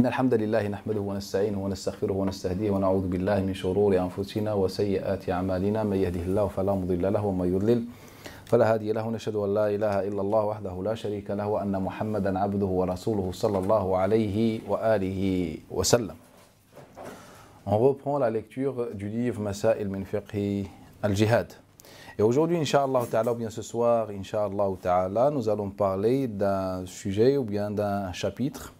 إن الحمد لله نحمده ونستعينه ونستغفره ونستهديه ونعوذ بالله من شرور أنفسنا وسيئات أعمالنا من يهده الله فلا مضل له ومن يضلل فلا هادي له نشهد أن لا إله إلا الله وحده لا شريك له وأن محمدا عبده ورسوله صلى الله عليه وآله وسلم. On reprend la lecture du livre Masail min fiqhi al-jihad. Et aujourd'hui, Inch'Allah Ta'ala, ou bien ce soir, Inch'Allah Ta'ala, nous allons parler d'un sujet ou bien d'un chapitre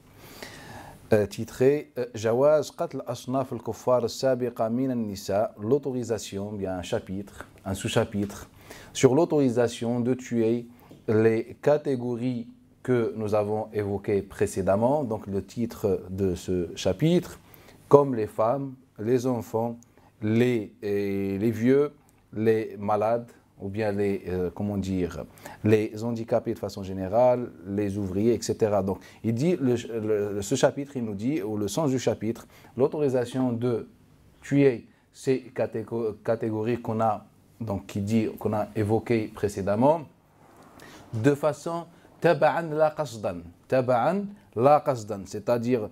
titré Jawaz Qatl Asnaf al-Kuffar al-Sabiqa min al-Nisa, l'autorisation, bien un chapitre, un sous-chapitre, sur l'autorisation de tuer les catégories que nous avons évoquées précédemment. Donc le titre de ce chapitre, comme les femmes, les enfants, les vieux, les malades, ou bien les handicapés de façon générale, les ouvriers, etc. Donc, il dit, ce chapitre, il nous dit, ou le sens du chapitre, l'autorisation de tuer ces catégories qu'on a évoquées précédemment, de façon taba'an la qasdan, c'est-à-dire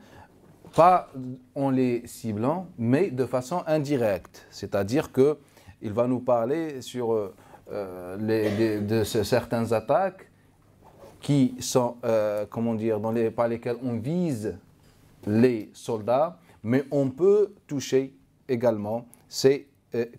pas en les ciblant, mais de façon indirecte, c'est-à-dire que il va nous parler sur de certaines attaques qui sont, par lesquelles on vise les soldats, mais on peut toucher également ces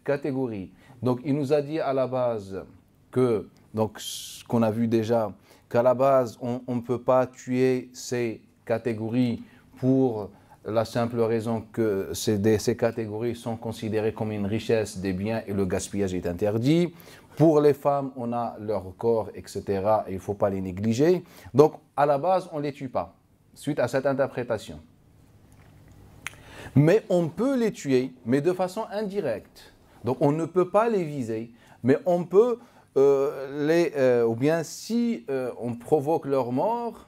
catégories. Donc il nous a dit à la base que, donc ce qu'on a vu déjà, qu'à la base on ne peut pas tuer ces catégories pour la simple raison que ces catégories sont considérées comme une richesse des biens et le gaspillage est interdit. Pour les femmes, on a leur corps, etc. et il ne faut pas les négliger. Donc, à la base, on ne les tue pas, suite à cette interprétation. Mais on peut les tuer, mais de façon indirecte. Donc, on ne peut pas les viser, mais on peut ou bien si on provoque leur mort,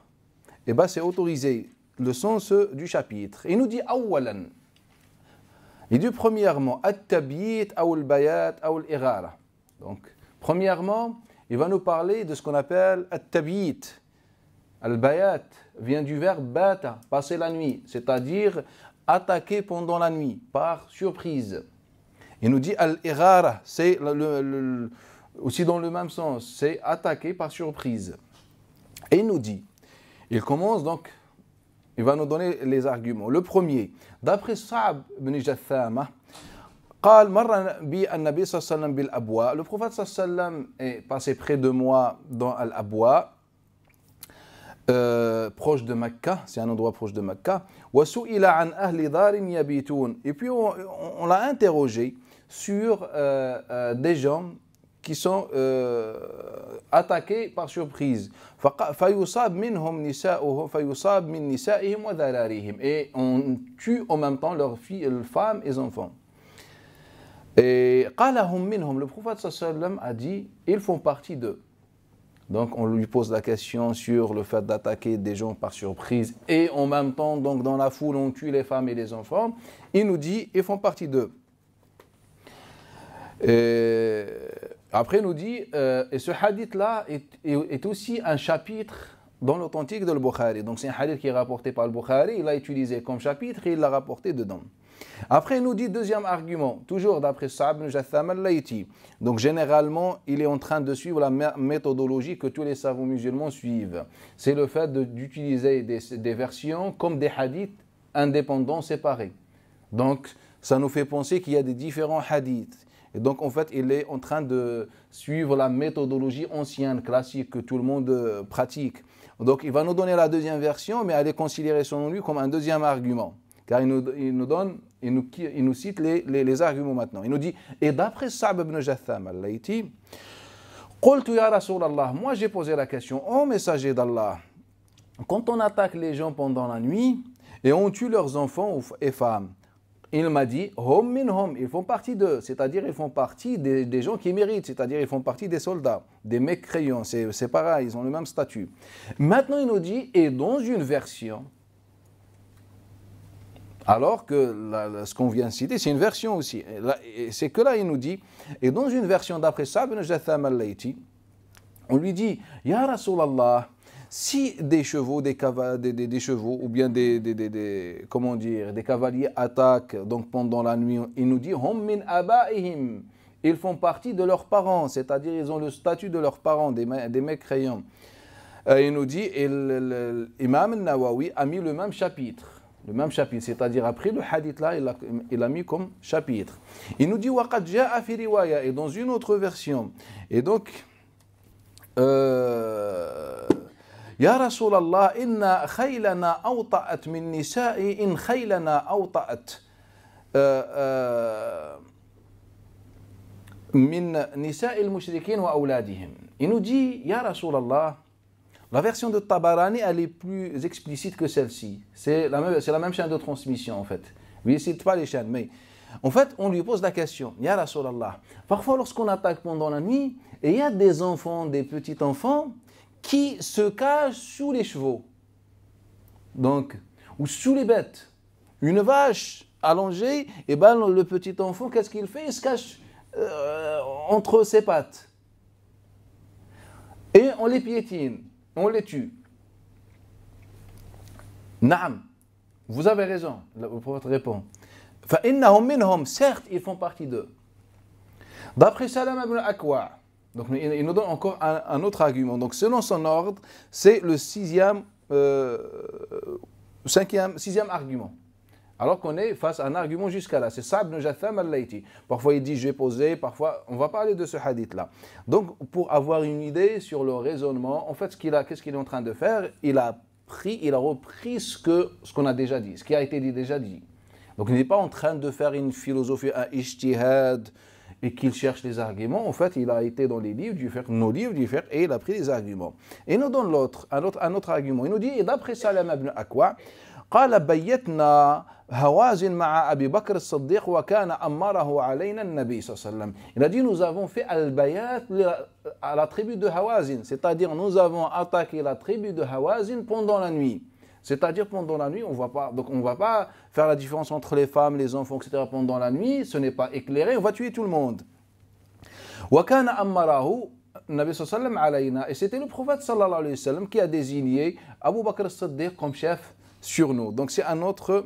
eh ben, c'est autorisé. Le sens du chapitre. Il nous dit awalan. Il dit premièrement at-tabyit ou al-bayat ou al-ighara. Donc premièrement, il va nous parler de ce qu'on appelle at-tabyit. Al-bayat vient du verbe bata, passer la nuit, c'est-à-dire attaquer pendant la nuit par surprise. Il nous dit al-ighara, c'est aussi dans le même sens, c'est attaquer par surprise. Et il nous dit, il commence donc. Il va nous donner les arguments. Le premier, d'après Sa'b ibn Jathama, قال مر بي النبي صلى الله عليه وسلم بالأبواء. Le prophète صلى الله عليه وسلم est passé près de moi dans Al-Abwa, proche de Mecca, c'est un endroit proche de Mecca. وسئل عن أهل دار يبيتون. Et puis on l'a interrogé sur des gens qui sont attaqués par surprise. فَيُصَابْ مِنْهُمْ نِسَاؤُهُمْ فَيُصَابْ مِنْ نِسَائِهِمْ وَذَرَارِهِمْ. Et on tue en même temps leurs filles, leurs femmes et enfants. Et قَالَهُمْ مِنْهُمْ. Le prophète sallallahu alayhi wa sallam a dit, ils font partie d'eux. Donc on lui pose la question sur le fait d'attaquer des gens par surprise et en même temps, donc dans la foule, on tue les femmes et les enfants. Il nous dit, ils font partie d'eux. Après, il nous dit, et ce hadith-là est aussi un chapitre dans l'authentique de Bukhari. Donc, c'est un hadith qui est rapporté par le Bukhari, il l'a utilisé comme chapitre et il l'a rapporté dedans. Après, il nous dit, deuxième argument, toujours d'après Sa'b ibn Jatham al-Layti. Donc, généralement, il est en train de suivre la méthodologie que tous les savants musulmans suivent. C'est le fait d'utiliser des versions comme des hadiths indépendants, séparés. Donc, ça nous fait penser qu'il y a des différents hadiths. Et donc, en fait, il est en train de suivre la méthodologie ancienne, classique, que tout le monde pratique. Donc, il va nous donner la deuxième version, mais elle est considérée selon lui comme un deuxième argument. Car il nous cite les arguments maintenant. Il nous dit, et d'après Sa'b ibn Jatham al-Layti, Qultu ya Rasulallah, moi j'ai posé la question, ô messager d'Allah, quand on attaque les gens pendant la nuit, et on tue leurs enfants et femmes, il m'a dit, hum minhum, ils font partie d'eux, c'est-à-dire ils font partie des gens qui méritent, c'est-à-dire ils font partie des soldats, des mécréants, c'est pareil, ils ont le même statut. Maintenant il nous dit, et dans une version, alors que ce qu'on vient de citer, c'est une version aussi, c'est que là il nous dit, et dans une version d'après Sa'b ibn Jatham al-Layti, on lui dit, Ya Rasulallah, si des chevaux, des chevaux ou bien comment dire, des cavaliers attaquent donc pendant la nuit, il nous dit hum min abaihim, ils font partie de leurs parents, c'est-à-dire ils ont le statut de leurs parents, des mécréants. Il nous dit, et l'imam al-Nawawi a mis le même chapitre, c'est-à-dire après le hadith là, il a mis comme chapitre. Il nous dit waqad ja'a fi riwaya, et dans une autre version, et donc Ya Rasulallah, inna khaylana awta'at min nisa'i in khaylana awta'at min nisa'i al-mushrikin wa awladihim. Il nous dit, Ya Rasulallah, la version de Tabarani, elle est plus explicite que celle-ci. C'est la même chaîne de transmission, en fait. Oui, il ne cite pas les chaînes, mais en fait, on lui pose la question, Ya Rasulallah, parfois lorsqu'on attaque pendant la nuit, et il y a des enfants, des petits enfants, qui se cachent sous les chevaux, donc, ou sous les bêtes. Une vache allongée, et ben le petit enfant, qu'est-ce qu'il fait? Il se cache entre ses pattes. Et on les piétine. On les tue. Naam, vous avez raison, le prophète répond. فَإِنَّهُمْ مِنْهُمْ, certes, ils font partie d'eux. D'après Salam ibn Akwa, donc il nous donne encore un autre argument. Donc selon son ordre, c'est le sixième argument. Alors qu'on est face à un argument jusqu'à là. C'est Sa'd ibn Jatham al-Layti. Parfois il dit je vais poser, parfois on va parler de ce hadith-là. Donc pour avoir une idée sur le raisonnement, en fait qu'est-ce qu'il est en train de faire? Il a repris ce qu'on a déjà dit, ce qui a été déjà dit. Donc il n'est pas en train de faire une philosophie, un ijtihad, et qu'il cherche les arguments. En fait, il a été dans les livres du fiqh, nos livres du fiqh, et il a pris les arguments. Et il nous donne un autre argument. Il nous dit, et d'après Salam ibn Akwa, قال بيتنا هوازن مع أبي بكر الصديق وكان أمره علينا النبي صلى الله عليه وسلم. Il a dit, nous avons fait al-bayat à la tribu de Hawazin, c'est-à-dire nous avons attaqué la tribu de Hawazin pendant la nuit. C'est-à-dire pendant la nuit, on ne va pas faire la différence entre les femmes, les enfants, etc. Pendant la nuit, ce n'est pas éclairé, on va tuer tout le monde. وكان أمره النبي صلى الله عليه وسلم علينا, et c'était le prophète sallallahu alayhi wa sallam qui a désigné Abu Bakr as-Siddiq comme chef sur nous. Donc c'est un autre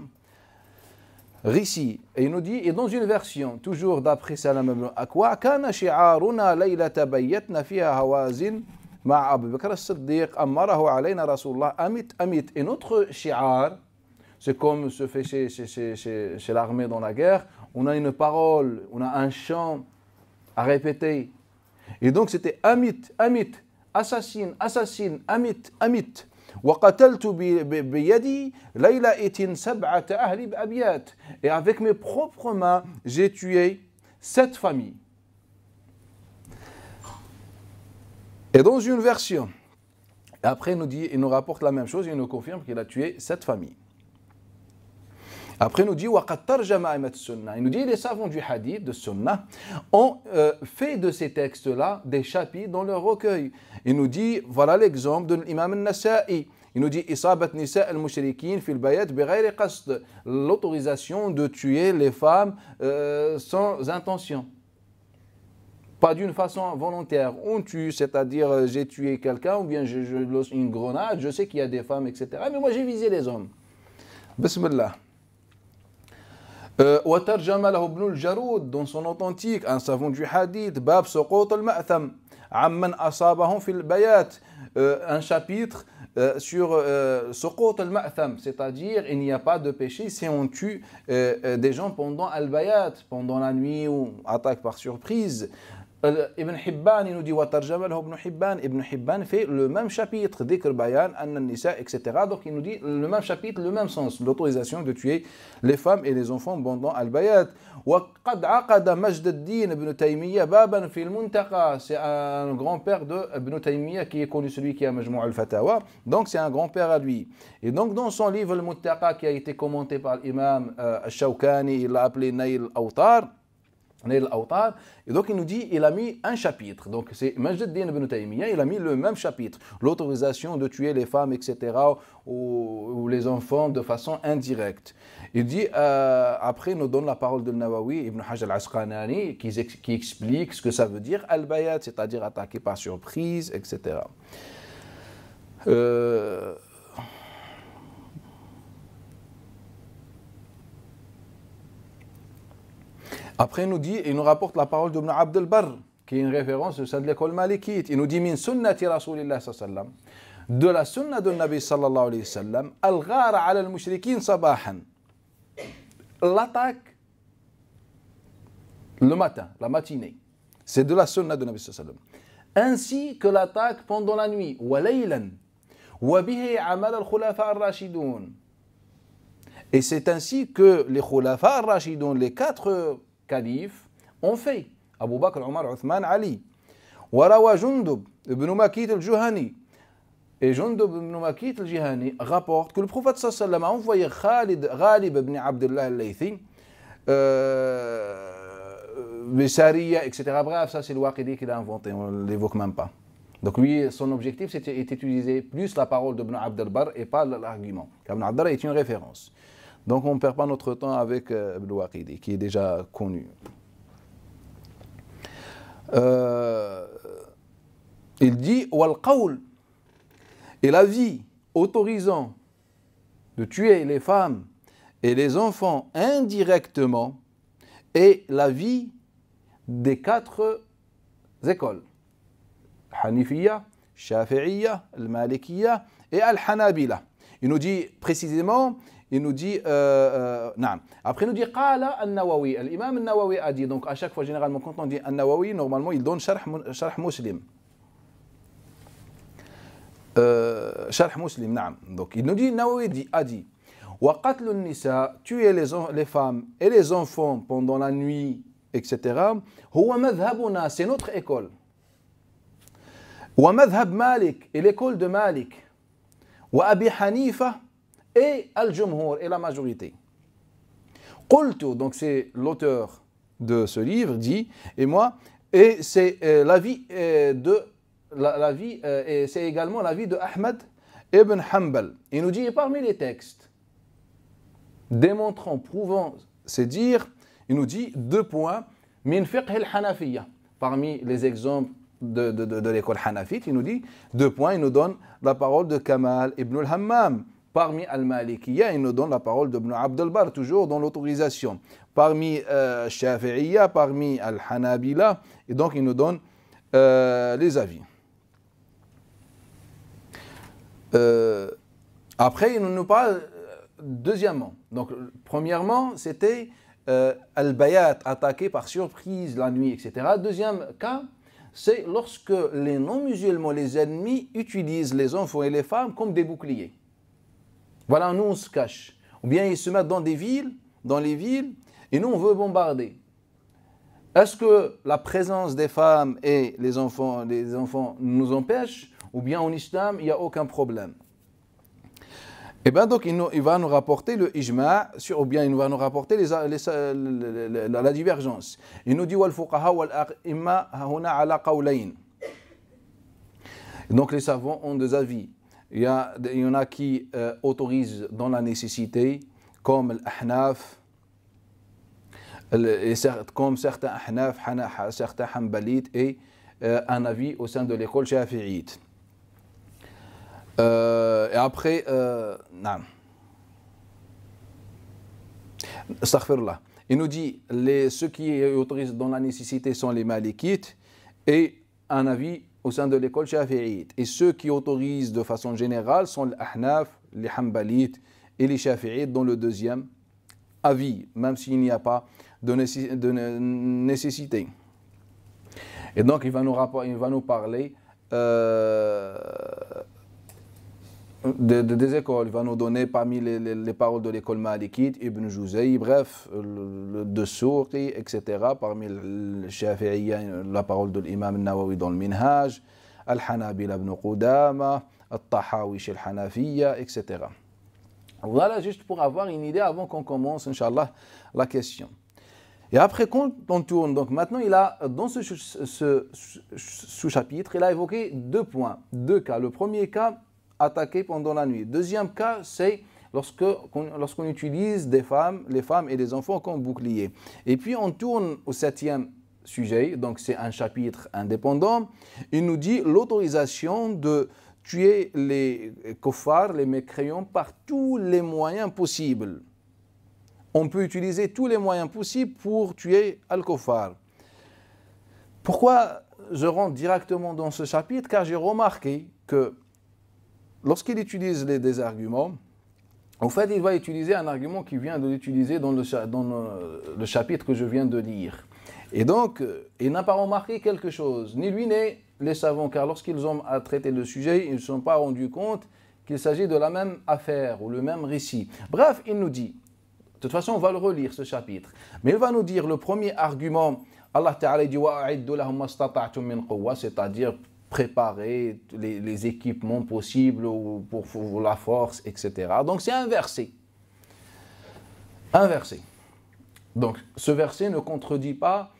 récit. Et il nous dit, et dans une version, toujours d'après Salam ibn Akwa, كان شعارنا ليلة بيتنا فيها هوازن مع أبي بكر الصديق أمره علينا رسول الله أمت أمت. Et notre shi'ar, c'est comme se fait chez l'armée dans la guerre, on a une parole, on a un chant à répéter. Et donc c'était amit, amit, assassine, assassine, amit, amit. وقتلت بيدي ليلة 7 أهل بأبيات. Et avec mes propres mains, j'ai tué 7 familles. Et dans une version, après il nous rapporte la même chose, il nous confirme qu'il a tué 7 familles. Après il nous dit وقد ترجم أئمة السنة. Il nous dit les savants du hadith, de Sunnah, ont fait de ces textes-là des chapitres dans leur recueil. Il nous dit, voilà l'exemple de l'imam al-Nasa'i. Il nous dit إصابة نساء المشركين في البيات بغير قصد, l'autorisation de tuer les femmes sans intention. Pas d'une façon volontaire. On tue, c'est-à-dire j'ai tué quelqu'un ou bien je lance une grenade, je sais qu'il y a des femmes, etc. Mais moi j'ai visé les hommes. Bismillah. وترجم له ابن الجرود dans son authentique, un savant du hadith, باب سقوط المأثم عمن أصابهم في البيات, un chapitre sur سقوط المأثم, c'est-à-dire il n'y a pas de péché si on tue des gens pendant al-bayat, pendant la nuit ou attaque par surprise. Ibn Hibban, il nous dit Ibn Hibban fait le même chapitre, Dhikr Bayan, Anna Nisa, etc. Donc il nous dit le même chapitre, le même sens, l'autorisation de tuer les femmes et les enfants pendant Al-Bayat. وقد عقد مجد الدين ابن تيمية بابا في المنتقى. C'est un grand-père de Ibn Taymiyyah qui est connu, celui qui a Majmou' al-Fatawa. Donc c'est un grand-père à lui. Et donc dans son livre Al-Muntaqa qui a été commenté par l'imam Al-Shawkani, il l'a appelé Nail al-Awtar. Et donc il nous dit, il a mis un chapitre. Donc c'est Majd al-Din ibn Taymiyyah, il a mis le même chapitre, l'autorisation de tuer les femmes, etc., ou les enfants de façon indirecte. Il dit, après il nous donne la parole de Nawawi, Ibn Hajar al-Asqalani, qui explique ce que ça veut dire al-bayat, c'est-à-dire attaquer par surprise, etc. Après, il nous rapporte la parole d'Ibn Abd al-Barr, qui est une référence au sein de l'école malikite. Il nous dit min sunnati Rasulillah sallallahu alayhi wa sallam, de la sunna de Nabi sallallahu alayhi wa sallam, al-ghara ala al-mushrikin sabahan, l'attaque le matin, la matinée. C'est de la sunna de Nabi sallallahu alayhi wa sallam. Ainsi que l'attaque pendant la nuit, wa laylan, wa bihi amal al-khulafa ar-rashidun. Et c'est ainsi que les khulafa ar-rashidun, les 4 califes, ont fait. Abu Bakr, Omar, Uthman, Ali. Warawa Jundub ibn Makit al-Juhani. Et Jundub ibn Makit al-Juhani rapporte que le prophète sallallahu alayhi wa sallam a envoyé Ghalib ibn Abdullah al-Laythi, Sariya, etc. Bref, ça c'est le Waqidi qu'il a inventé, on ne l'évoque même pas. Donc lui, son objectif c'était d'utiliser plus la parole d'Ibn Abd al-Barr et pas l'argument. Ibn Abd al-Barr est une référence. Donc on ne perd pas notre temps avec Ibn Waqidi, qui est déjà connu. Il dit wal qawl, et la vie autorisant de tuer les femmes et les enfants indirectement est la vie des 4 écoles, Hanifiya, Shafi'iyya, Al-Malikiyya et Al-Hanabila. Il nous dit précisément, il nous dit, après il nous dit Qala An-Nawawi, l'imam An-Nawawi a dit, donc à chaque fois généralement quand on dit An-Nawawi, normalement il donne Sharh Muslim. Sharh Muslim, naam. Donc il nous dit, Nawawi a dit, wa qatlu nisa, tuer les femmes et les enfants pendant la nuit, etc. Huwa madhhabuna, c'est notre école. Wa madhhab Malik, et l'école de Malik. Wa Abi Hanifa, et Al-Jumhur, et la majorité. Qultu, donc c'est l'auteur de ce livre, dit, et moi, et c'est l'avis de et c'est également l'avis de Ahmad ibn Hanbal. Il nous dit, et parmi les textes démontrant, prouvant, c'est dire, il nous dit 2 points, min fiqh al-Hanafiyya, parmi les exemples de l'école hanafite, il nous dit 2 points, il nous donne la parole de Kamal ibn al-Hammam. Parmi al-Malikiyya, il nous donne la parole d'Ibn Abd al-Barr, toujours dans l'autorisation. Parmi Shafi'iyya, parmi al-Hanabila, et donc il nous donne les avis. Après, il nous parle deuxièmement. Donc, premièrement, c'était al-bayat, attaqué par surprise la nuit, etc. Deuxième cas, c'est lorsque les non-musulmans, les ennemis, utilisent les enfants et les femmes comme des boucliers. Voilà, nous on se cache. Ou bien ils se mettent dans les villes, et nous on veut bombarder. Est-ce que la présence des femmes et les enfants nous empêche? Ou bien en islam, il n'y a aucun problème? Et bien donc il va nous rapporter le ijma', ou bien il va nous rapporter la divergence. Il nous dit wal fuqaha wal a'imma huna ala qawlayn. Donc les savants ont 2 avis. Il y en a qui autorisent dans la nécessité, comme l'Ahnaf, comme certains Ahnaf, certains Hanbalites, et un avis au sein de l'école Shafi'ite. Et après, astaghfirullah. Il nous dit, ceux qui autorisent dans la nécessité sont les Malikites, et un avis au sein de l'école Shafi'ite. Et ceux qui autorisent de façon générale sont les Ahnaf, les Hanbalites et les Shafi'ites dans le 2e avis, même s'il n'y a pas de nécessité. Et donc il va nous parler des écoles. Il va nous donner parmi les paroles de l'école malikite, Ibn Juzay, bref, de Souqi, etc. Parmi le Shafi'iyya, la parole de l'imam Nawawi dans le Minhaj, Al-Hanabila ibn Qudama, Al-Tahawi chez Al-Hanafiyya, etc. Voilà, juste pour avoir une idée avant qu'on commence, Inch'Allah, la question. Et après, quand on tourne, donc maintenant, il a, dans ce sous-chapitre, il a évoqué 2 points, 2 cas. Le premier cas, attaqué pendant la nuit. Deuxième cas, c'est lorsqu'on utilise les femmes et les enfants comme bouclier. Et puis, on tourne au 7e sujet, donc c'est un chapitre indépendant. Il nous dit l'autorisation de tuer les kuffars, les mécréants, par tous les moyens possibles. On peut utiliser tous les moyens possibles pour tuer al-kuffar. Pourquoi je rentre directement dans ce chapitre? Car j'ai remarqué que lorsqu'il utilise des arguments, en fait, il va utiliser un argument qui vient de l'utiliser dans le chapitre que je viens de lire. Et donc, il n'a pas remarqué quelque chose, ni lui ni les savants, car lorsqu'ils ont à traiter le sujet, ils ne se sont pas rendus compte qu'il s'agit de la même affaire ou le même récit. Bref, il nous dit, de toute façon, on va le relire, ce chapitre, mais il va nous dire le premier argument, Allah Ta'ala dit « c'est-à-dire préparer les équipements possibles pour la force, etc. » Donc c'est un verset. Un verset. Donc ce verset ne contredit pas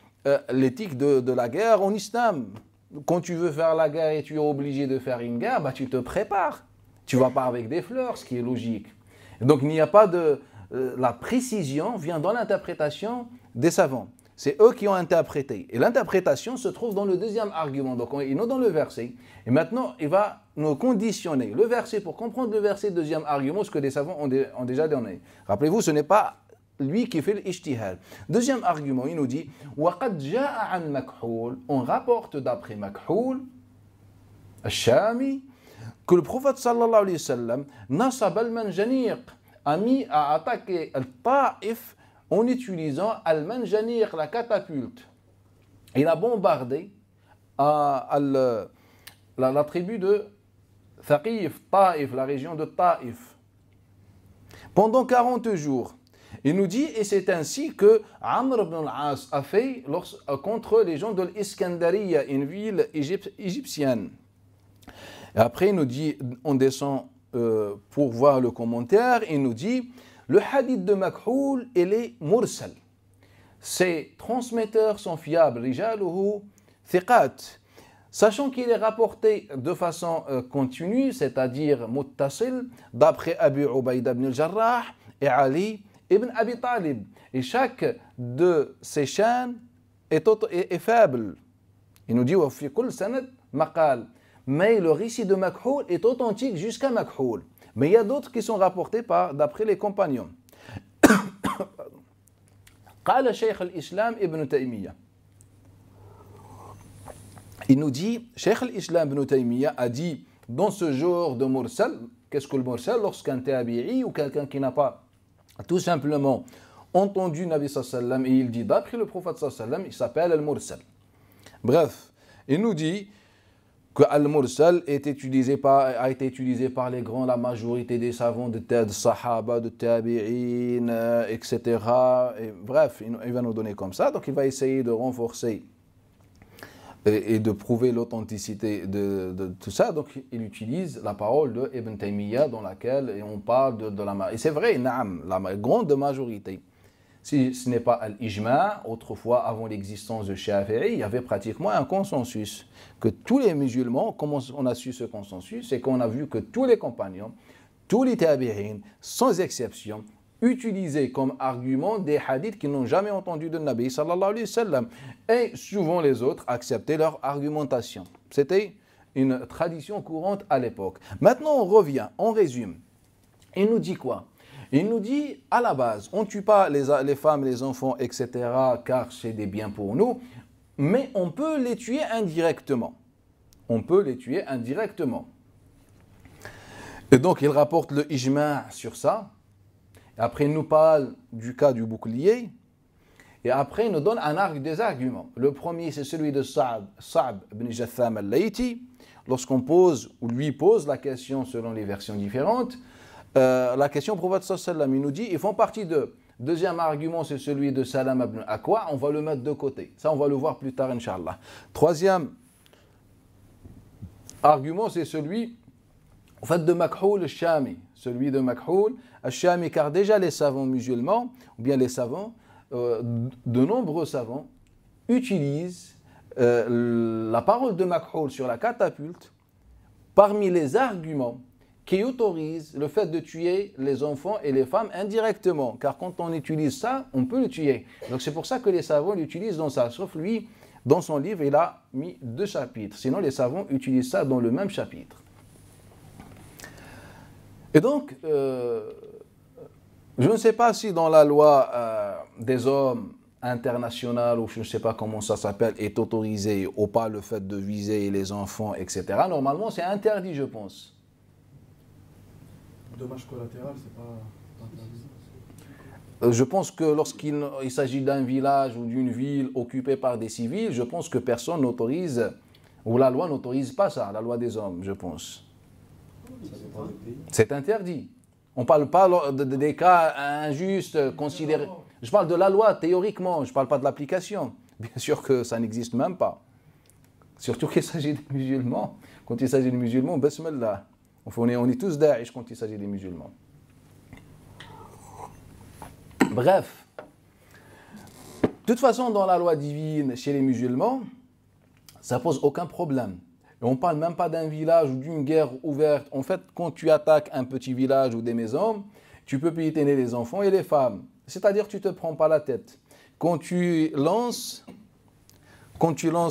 l'éthique de la guerre en islam. Quand tu veux faire la guerre et tu es obligé de faire une guerre, bah, tu te prépares. Tu ne vas pas avec des fleurs, ce qui est logique. Donc il n'y a pas de... la précision vient dans l'interprétation des savants. C'est eux qui ont interprété. Et l'interprétation se trouve dans le deuxième argument. Donc, il est dans le verset. Et maintenant, il va nous conditionner le verset pour comprendre le verset, deuxième argument, ce que les savants ont déjà donné. Rappelez-vous, ce n'est pas lui qui fait l'ijtihad. Deuxième argument, il nous dit وَقَدْ جَاءَ عَنْ مَكْحُولٍ. On rapporte d'après Makhoul, al-Shami, que le prophète sallallahu alayhi wa sallam, nasab al-manjaniq, a mis à attaquer al-Ta'if en utilisant al-manjaniq, la catapulte. Il a bombardé la tribu de Thaqif, Ta'if, la région de Ta'if, pendant 40 jours. Il nous dit, et c'est ainsi que Amr ibn al-As a fait contre les gens de l'Iskandariya, une ville égyptienne. Et après, il nous dit, on descend pour voir le commentaire, il nous dit, le hadith de Makhoul, il est mursal. Ses transmetteurs sont fiables, rijaluhu thiqat. Sachant qu'il est rapporté de façon continue, c'est-à-dire muttasil, d'après Abu Ubaïda ibn al-Jarrah et Ali ibn Abi Talib. Et chaque de ces chaînes est faible. Il nous dit, wa fi kull sanad maqal. Mais le récit de Makhoul est authentique jusqu'à Makhoul. Mais il y a d'autres qui sont rapportés d'après les compagnons. قال شيخ الإسلام ابن تيمية. Il nous dit, Cheikh al-Islam ibn Taymiyyah a dit, dans ce genre de mursal, qu'est-ce que le mursal? Lorsqu'un tabi'i ou quelqu'un qui n'a pas tout simplement entendu Nabi sallallahu alayhi wa sallam et il dit d'après le prophète sallallahu alayhi wa sallam, il s'appelle al-mursal. Bref, il nous dit que al-mursal a été utilisé par les grands, la majorité des savants de sahaba, de tabi'in, etc. Et bref, il va nous donner comme ça. Donc il va essayer de renforcer et de prouver l'authenticité de tout ça. Donc il utilise la parole de Ibn Taymiyyah dans laquelle on parle de la... Et c'est vrai, naam, la grande majorité. Si ce n'est pas al-ijma', autrefois, avant l'existence de Shafi'i, il y avait pratiquement un consensus. Que tous les musulmans, comment on a su ce consensus? C'est qu'on a vu que tous les compagnons, tous les tabi'in, sans exception, utilisaient comme argument des hadiths qu'ils n'ont jamais entendus de Nabi sallallahu alayhi wa sallam. Et souvent les autres acceptaient leur argumentation. C'était une tradition courante à l'époque. Maintenant on revient, on résume. Il nous dit quoi? Il nous dit, à la base, on ne tue pas les femmes, les enfants, etc., car c'est des biens pour nous, mais on peut les tuer indirectement. On peut les tuer indirectement. Et donc, il rapporte le ijma' sur ça. Après, il nous parle du cas du bouclier. Et après, il nous donne des arguments. Le premier, c'est celui de Sa'b ibn Jatham al-Layti. Lorsqu'on pose, ou lui pose la question selon les versions différentes, la question au prophète sallallahu alayhi wa sallam, il nous dit, ils font partie de. Deuxième argument, c'est celui de Salam ibn Akwa, on va le mettre de côté. Ça, on va le voir plus tard, Inch'Allah. Troisième argument, c'est celui en fait, de Makhoul al-Shami. Celui de Makhoul al-Shami, car déjà les savants musulmans, ou bien les savants, de nombreux savants, utilisent la parole de Makhoul sur la catapulte parmi les arguments qui autorise le fait de tuer les enfants et les femmes indirectement. Car quand on utilise ça, on peut le tuer. Donc c'est pour ça que les savants l'utilisent dans ça. Sauf lui, dans son livre, il a mis 2 chapitres. Sinon, les savants utilisent ça dans le même chapitre. Et donc, je ne sais pas si dans la loi des hommes internationale, ou je ne sais pas comment ça s'appelle, est autorisé ou pas le fait de viser les enfants, etc. Normalement, c'est interdit, je pense. Dommage collatéral, c'est pas interdit. Je pense que lorsqu'il s'agit d'un village ou d'une ville occupée par des civils, je pense que personne n'autorise, ou la loi n'autorise pas ça, la loi des hommes, je pense. C'est interdit. On ne parle pas des cas injustes, considérés. Je parle de la loi, théoriquement, je ne parle pas de l'application. Bien sûr que ça n'existe même pas. Surtout qu'il s'agit des musulmans. Quand il s'agit des musulmans, bismillah. On est tous Daesh quand il s'agit des musulmans. Bref. De toute façon, dans la loi divine, chez les musulmans, ça pose aucun problème. Et on ne parle même pas d'un village ou d'une guerre ouverte. En fait, quand tu attaques un petit village ou des maisons, tu peux piétiner les enfants et les femmes. C'est-à-dire que tu ne te prends pas la tête. Quand tu lances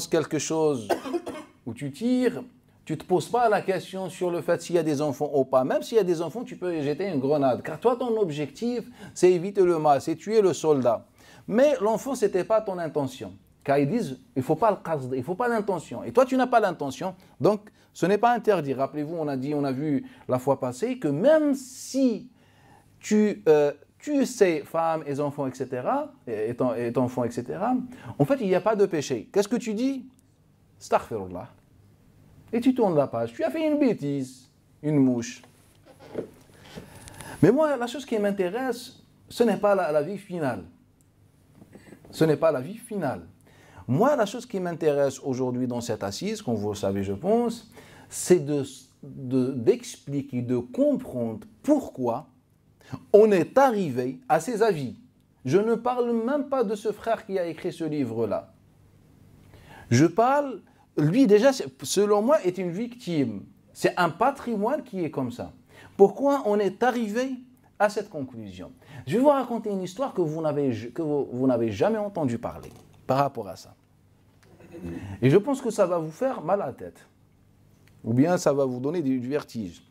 quelque chose ou tu tires, tu ne te poses pas la question sur le fait s'il y a des enfants ou pas. Même s'il y a des enfants, tu peux jeter une grenade. Car toi, ton objectif, c'est éviter le mal, c'est tuer le soldat. Mais l'enfant, ce n'était pas ton intention. Car ils disent, il ne faut pas le qasd, il ne faut pas l'intention. Et toi, tu n'as pas l'intention, donc ce n'est pas interdit. Rappelez-vous, on a vu la fois passée que même si tu sais, femmes et enfants, etc., et enfants, etc., en fait, il n'y a pas de péché. Qu'est-ce que tu dis? Astaghfirullah. Et tu tournes la page. Tu as fait une bêtise, une mouche. Mais moi, la chose qui m'intéresse, ce n'est pas la vie finale. Ce n'est pas la vie finale. Moi, la chose qui m'intéresse aujourd'hui dans cette assise, comme vous le savez, je pense, c'est d'expliquer, de comprendre pourquoi on est arrivé à ces avis. Je ne parle même pas de ce frère qui a écrit ce livre-là. Je parle, lui déjà, selon moi, est une victime. C'est un patrimoine qui est comme ça. Pourquoi on est arrivé à cette conclusion? Je vais vous raconter une histoire que vous n'avez jamais entendu parler par rapport à ça. Et je pense que ça va vous faire mal à la tête. Ou bien ça va vous donner du vertige.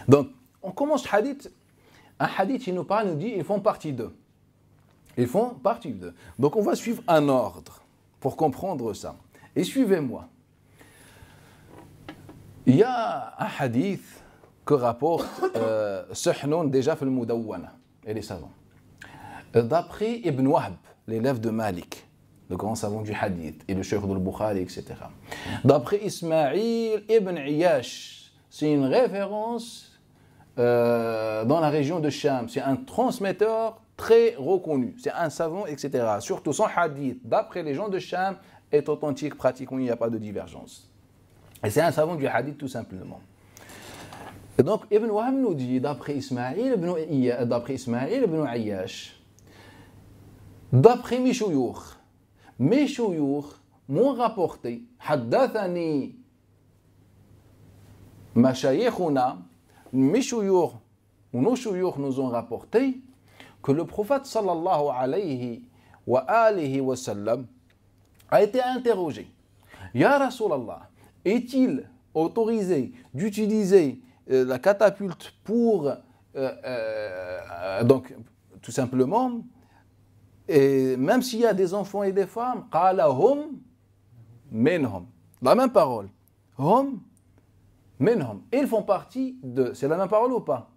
Donc, on commence le hadith. Un hadith, il nous parle, il nous dit, ils font partie d'eux. Ils font partie d'eux. Donc, on va suivre un ordre pour comprendre ça. Et suivez-moi. Il y a un hadith que rapporte Suhnoun déjà fait le Mudawwana et les savants. D'après Ibn Wahb, l'élève de Malik, le grand savant du hadith, et le cheikh de Bukhari, etc. D'après Ismaïl ibn Iyash, c'est une référence dans la région de Sham. C'est un transmetteur très reconnu. C'est un savant, etc. Surtout son hadith, d'après les gens de Sham, est authentique, pratiquement, il n'y a pas de divergence. Et c'est un savant du hadith tout simplement. Et donc Ibn Wahb nous dit, d'après Ismaïl ibn Iyash, d'après mes shouyoukh m'ont rapporté, haddathani mashayikhuna, mes shouyoukh ou nos shouyoukh nous ont rapporté que le prophète sallallahu alayhi wa alihi wa sallam a été interrogé. Ya Rasulallah, est-il autorisé d'utiliser la catapulte pour donc tout simplement, et même s'il y a des enfants et des femmes, qala hum minhum, la même parole, hum minhum, ils font partie de, c'est la même parole ou pas?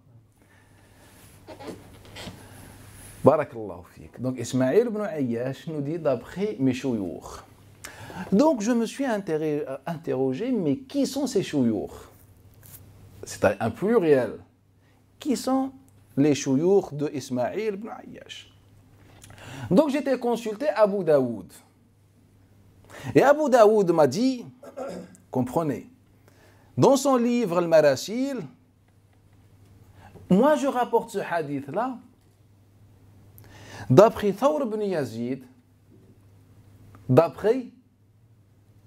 Barakallahu fik. Donc Ismaïl ibn Ayyash nous dit d'après mes shouyoukh. Donc je me suis interrogé, mais qui sont ces shouyoukh? C'est un pluriel. Qui sont les shouyoukh de Ismaïl ibn Ayyash? Donc j'étais consulté Abu Daoud. Et Abu Daoud m'a dit, comprenez, dans son livre Al-Marasil, moi je rapporte ce hadith-là d'après Thawr ibn Yazid, d'après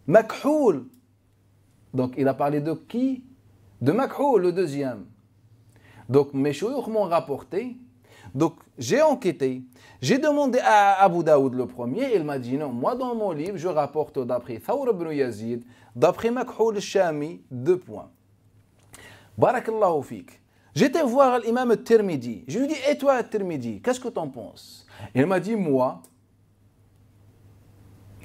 Makhoul. Donc il a parlé de qui? De Makhoul, le deuxième. Donc mes shouyoukh m'ont rapporté. Donc j'ai enquêté, j'ai demandé à Abu Daoud le premier, il m'a dit non, moi dans mon livre je rapporte d'après Thawr ibn Yazid, d'après Makhoul al-Shami, 2 points. Barakallahu fik. J'étais voir l'imam al-Tirmidhi. Je lui dis, et toi, al-Tirmidhi, qu'est-ce que tu en penses? Il m'a dit, moi,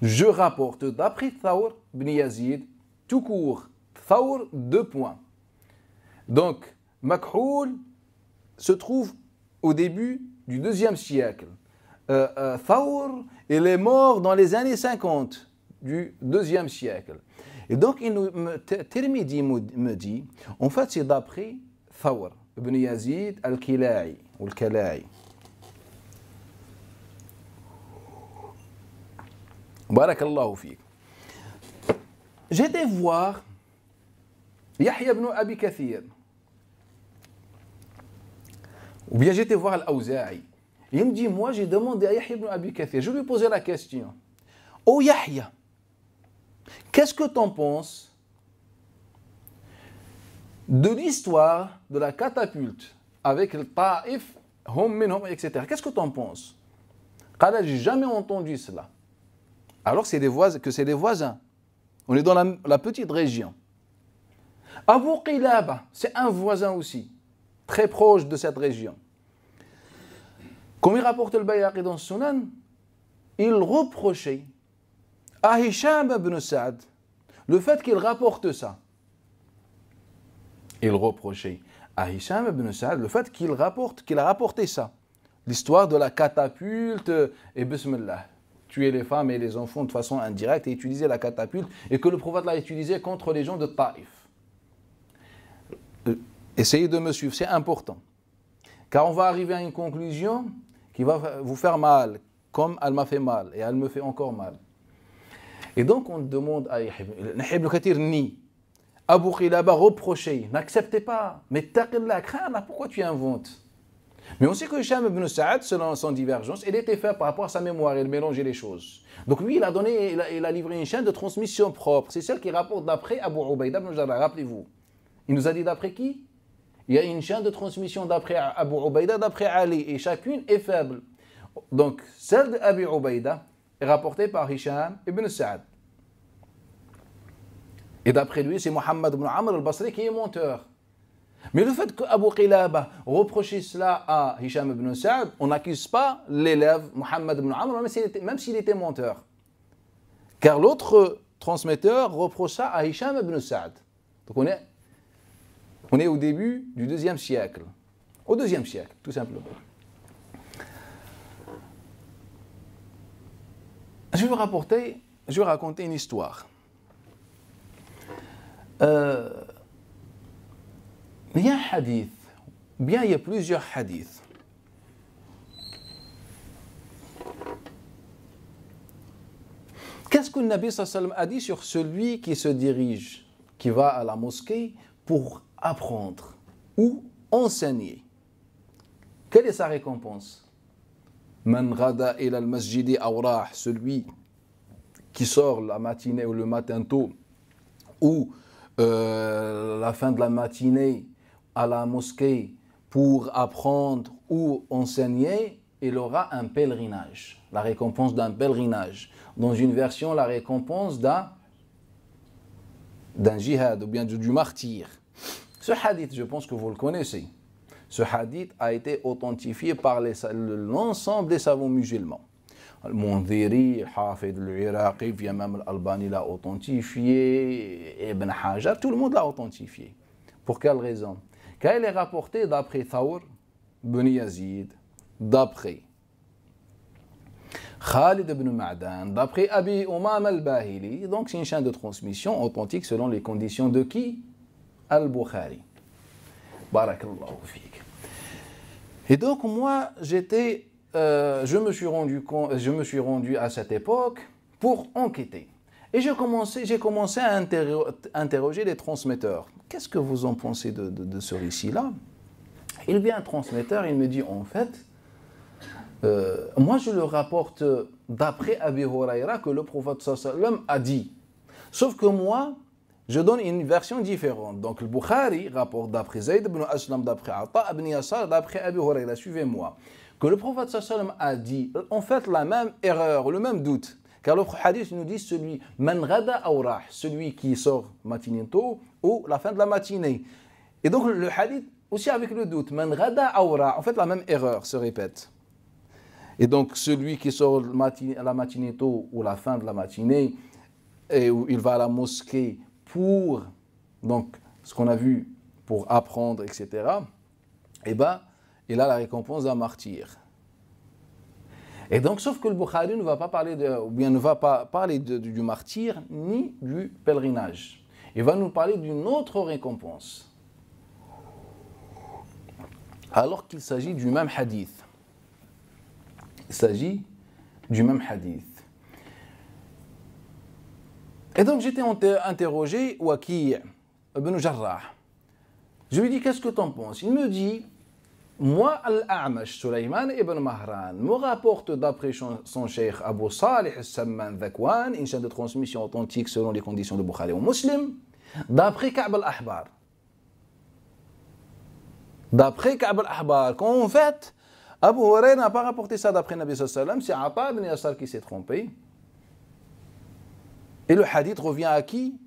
je rapporte d'après Thawr ibn Yazid, tout court, Thawr, 2 points. Donc, Makhoul se trouve au début du 2e siècle. Thawr, il est mort dans les années 50 du 2e siècle. Et donc, Tirmidhi me dit, en fait, c'est d'après Thawr ibn Yazid al-Kila'i ou al-Kala'i. Barakallahu fik. J'étais voir Yahya ibn Abi Kathir. Ou bien j'étais voir Al-Awza'i. Il me dit, moi j'ai demandé à Yahya ibn Abi Kathir, je lui ai posé la question. Oh Yahya, qu'est-ce que tu en penses de l'histoire de la catapulte avec le Ta'if, hum minhum, etc. Qu'est-ce que tu en penses? Qala, j'ai jamais entendu cela. Alors que c'est des voisins. On est dans la petite région. Abu Qilaba, c'est un voisin aussi, très proche de cette région. Comme il rapporte le Bayhaqi dans Sunan, il reprochait à Hisham ibn Sa'd le fait qu'il rapporte ça. Il reprochait à Hisham ibn Sa'd le fait qu'il a rapporté ça. L'histoire de la catapulte et bismillah. Tuer les femmes et les enfants de façon indirecte et utiliser la catapulte et que le prophète l'a utilisé contre les gens de Taïf. Essayez de me suivre, c'est important. Car on va arriver à une conclusion qui va vous faire mal, comme elle m'a fait mal et elle me fait encore mal. Et donc on demande à Ibn Kathir ni Abu Qilaba reprocher, n'acceptez pas, mais taqillah, crains là, pourquoi tu inventes? Mais on sait que Hisham ibn Sa'd, selon son divergence, il était fait par rapport à sa mémoire, il mélangeait les choses. Donc lui, il a livré une chaîne de transmission propre. C'est celle qui rapporte d'après Abu Ubaïda ibn Jarrah. Rappelez-vous. Il nous a dit d'après qui? Il y a une chaîne de transmission d'après Abu Ubaïda, d'après Ali, et chacune est faible. Donc celle d'Abu Ubaïda est rapportée par Hisham ibn Sa'd. Et d'après lui, c'est Muhammad ibn Amr al-Basri qui est menteur. Mais le fait qu'Abu Qilaba reprochait cela à Hisham ibn Sa'd, on n'accuse pas l'élève Muhammad ibn Amr, même s'il était menteur. Car l'autre transmetteur reproche ça à Hisham ibn Sa'd. Donc on est au début du 2e siècle. Au 2e siècle, tout simplement. Je vais raconter une histoire. Il y a un hadith, bien il y a plusieurs hadiths. Qu'est-ce que le Nabi sallallahu alayhi wa sallam a dit sur celui qui se dirige, qui va à la mosquée pour apprendre ou enseigner? Quelle est sa récompense? Man ghada ila al-masjidi awrah, celui qui sort la matinée ou le matin tôt ou la fin de la matinée à la mosquée pour apprendre ou enseigner, il aura un pèlerinage, la récompense d'un pèlerinage. Dans une version, la récompense d'un jihad ou bien du martyr. Ce hadith, je pense que vous le connaissez. Ce hadith a été authentifié par l'ensemble des savants musulmans. Al-Mundhiri, Hafid al-Iraqi, même al-Albani l'a authentifié, Ibn Hajar, tout le monde l'a authentifié. Pour quelle raison? Car il est rapporté d'après Thawr ibn Yazid, d'après Khalid ibn Ma'dan, d'après Abi Umam al-Bahili. Donc c'est une chaîne de transmission authentique selon les conditions de qui? Al-Bukhari. Barakallahu fik. Et donc moi je me suis rendu à cette époque pour enquêter. Et j'ai commencé à interroger les transmetteurs. Qu'est-ce que vous en pensez de ce récit-là? Il vient un transmetteur, il me dit en fait, moi je le rapporte d'après Abi Huraira que le prophète sallallahu alayhi wa sallam a dit. Sauf que moi, je donne une version différente. Donc le Bukhari rapporte d'après Zayd ibn Aslam, d'après Ata ibn Yasar, d'après Abi Huraira. Suivez-moi. Que le prophète sallallahu alayhi wa sallam a dit, en fait, la même erreur, le même doute. Car le hadith nous dit man ghada awrah, celui qui sort matinée tôt ou la fin de la matinée. Et donc le hadith, aussi avec le doute, man ghada awra, en fait la même erreur se répète. Et donc celui qui sort la matinée tôt ou la fin de la matinée, et où il va à la mosquée pour, donc ce qu'on a vu, pour apprendre, etc., eh bien, il a la récompense d'un martyr. Et donc, sauf que le Bukhari ne va pas parler du martyr ni du pèlerinage. Il va nous parler d'une autre récompense. Alors qu'il s'agit du même hadith. Il s'agit du même hadith. Et donc, j'étais interrogé Waki' ibn Jarrah. Je lui dis, qu'est-ce que tu en penses? Il me dit, moi, Al-A'mash, Sulayman ibn Mahran, me rapporte d'après son cheikh Abu Salih al-Samman Dhakwan, une chaîne de transmission authentique selon les conditions de Bukhari ou Muslim, d'après Ka'b al-Ahbar. D'après Ka'b al-Ahbar, qu'en fait, Abu Hurayrah n'a pas rapporté ça d'après Nabi sallallahu alayhi wa sallam, c'est Ata ibn Yasar qui s'est trompé. Et le hadith revient à qui?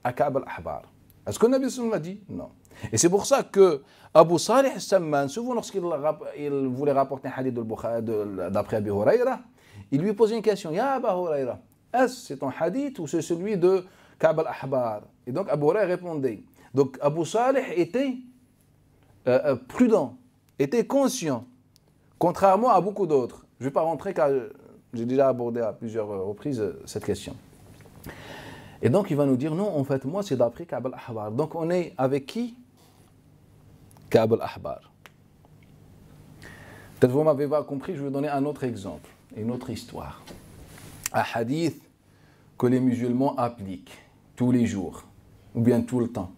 À Ka'b al-Ahbar. Est-ce que Nabi sallallahu alayhi wa sallam l'a dit? Non. Et c'est pour ça que Abu Salih al-Samman, souvent lorsqu'il voulait rapporter un hadith d'après Abu Hurayrah, il lui posait une question. Ya Abu Hurayrah, est-ce c'est ton hadith ou c'est celui de Ka'b al-Ahbar? Et donc Abu Hurayrah répondait. Donc Abu Salih était prudent, était conscient, contrairement à beaucoup d'autres. Je ne vais pas rentrer car j'ai déjà abordé à plusieurs reprises cette question. Et donc il va nous dire, non, en fait, moi c'est d'après Ka'b al-Ahbar. Donc on est avec qui? Ka'b al-Ahbar. Peut-être vous ne m'avez pas compris, je vais vous donner un autre exemple, une autre histoire. Un hadith que les musulmans appliquent tous les jours, ou bien tout le temps.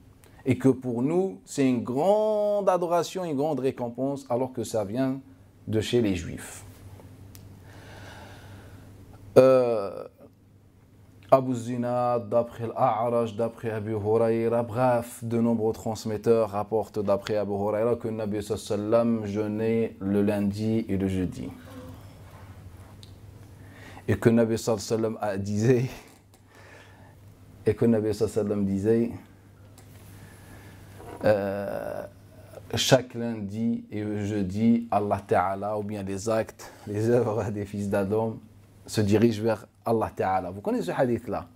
Et que pour nous, c'est une grande adoration, une grande récompense, alors que ça vient de chez les juifs. Abu Zinad, d'après Al-A'raj, d'après Abu Hurayrah, bref, de nombreux transmetteurs rapportent d'après Abu Hurayrah que le Nabi sallallahu alayhi wa sallam jeûnait le lundi et le jeudi. Et que le Nabi sallallahu alayhi wa sallam disait, chaque lundi et jeudi, Allah Ta'ala, ou bien les actes, les œuvres des fils d'Adam, se dirigent vers Allah Ta'ala. Vous connaissez ce hadith-là?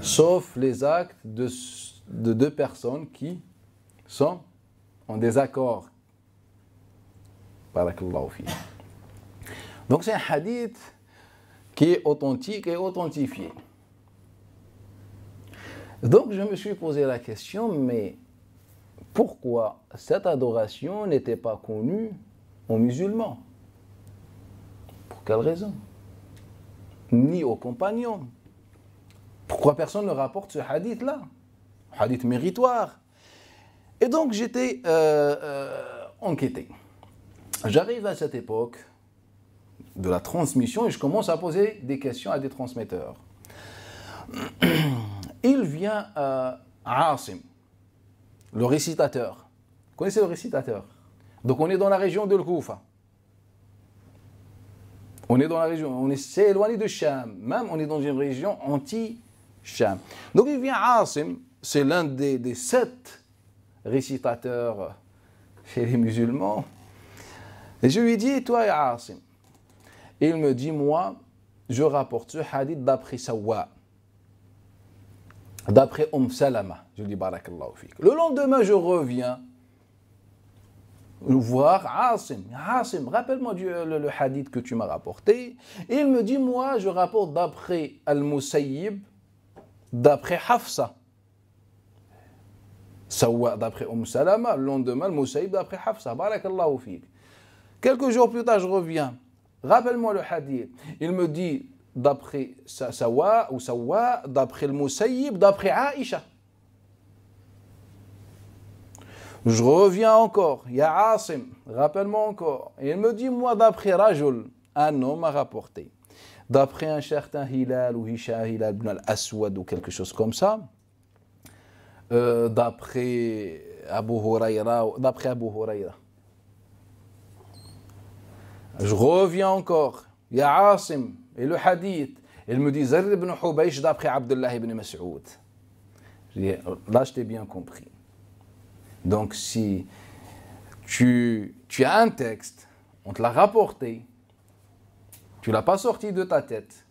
Sauf les actes de deux personnes qui sont en désaccord. Barakallahu fi. Donc c'est un hadith qui est authentique et authentifié. Donc je me suis posé la question, mais pourquoi cette adoration n'était pas connue aux musulmans? Pour quelle raison? Ni aux compagnons. Pourquoi personne ne rapporte ce hadith-là? Hadith méritoire. Et donc j'étais enquêté. J'arrive à cette époque de la transmission et je commence à poser des questions à des transmetteurs. Il vient Asim, le récitateur. Vous connaissez le récitateur? Donc on est dans la région de Al-Koufa. On est dans la région, on s'est éloigné de Cham, même on est dans une région anti-Cham. Donc il vient Asim, c'est l'un des 7 récitateurs chez les musulmans. Et je lui dis, toi Asim. Et il me dit, moi, je rapporte ce hadith d'après Sawwa, d'après Salama. Je lui dis, barakallahu fik. Le lendemain, je reviens voir Asim. Asim, rappelle-moi le hadith que tu m'as rapporté. Et il me dit, moi, je rapporte d'après Al-Musayyib, d'après Hafsa. Sawwa d'après Salama. Le lendemain, Al-Musayyib d'après Hafsa. Barakallahu fik. Quelques jours plus tard, je reviens. Rappelle-moi le hadith. Il me dit, d'après Sawwa, d'après Al-Musayyib, d'après Aïcha. Je reviens encore, ya Asim, rappelle-moi encore. Et il me dit, moi, d'après Rajul, un homme a rapporté. D'après un certain Hilal ou Hisha Hilal ibn al-Aswad ou quelque chose comme ça. D'après Abu Hurayrah. Je reviens encore, ya Asim, et le hadith. Il me dit, Zar ibn Hubaysh d'après Abdullah ibn Mas'ud. Là, je t'ai bien compris. Donc si tu as un texte, on te l'a rapporté, tu ne l'as pas sorti de ta tête,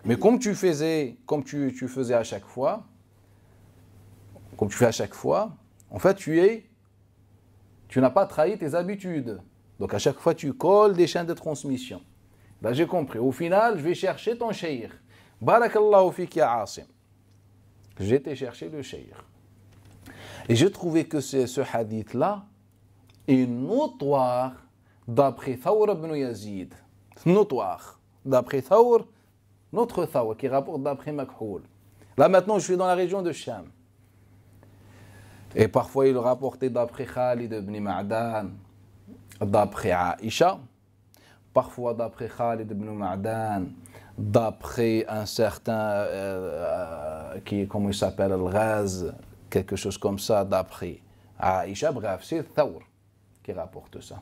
mais comme tu faisais à chaque fois, comme tu fais à chaque fois, en fait tu n'as pas trahi tes habitudes. Donc à chaque fois tu colles des chaînes de transmission. Ben, j'ai compris. Au final, je vais chercher ton cheikh. Barakallahu fik ya Asim. J'ai été chercher le cheikh. Et je trouvais que ce hadith-là est notoire d'après Thawr ibn Yazid. Notoire. D'après Thawr, notre Thawr qui rapporte d'après Makhoul. Là maintenant, je suis dans la région de Sham. Et parfois, il rapportait d'après Khalid ibn Ma'dan, d'après Aïcha. Parfois d'après Khalid ibn Ma'dan, d'après un certain, comment il s'appelle, Al-Ghaz, quelque chose comme ça, d'après Aïcha. Bref, c'est Thawr qui rapporte ça.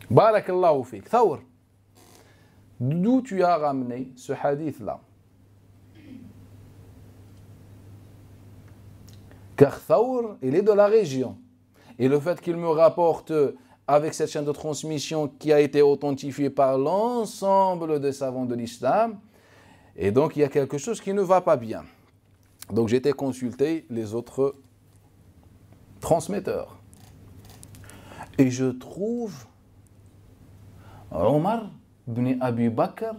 Barakallahu fik. Thawr, d'où tu as ramené ce hadith-là? Car Thawr, il est de la région. Et le fait qu'il me rapporte avec cette chaîne de transmission qui a été authentifiée par l'ensemble des savants de l'islam, et donc il y a quelque chose qui ne va pas bien. Donc j'ai été consulter les autres transmetteurs. Et je trouve Omar ibn Abi Bakr,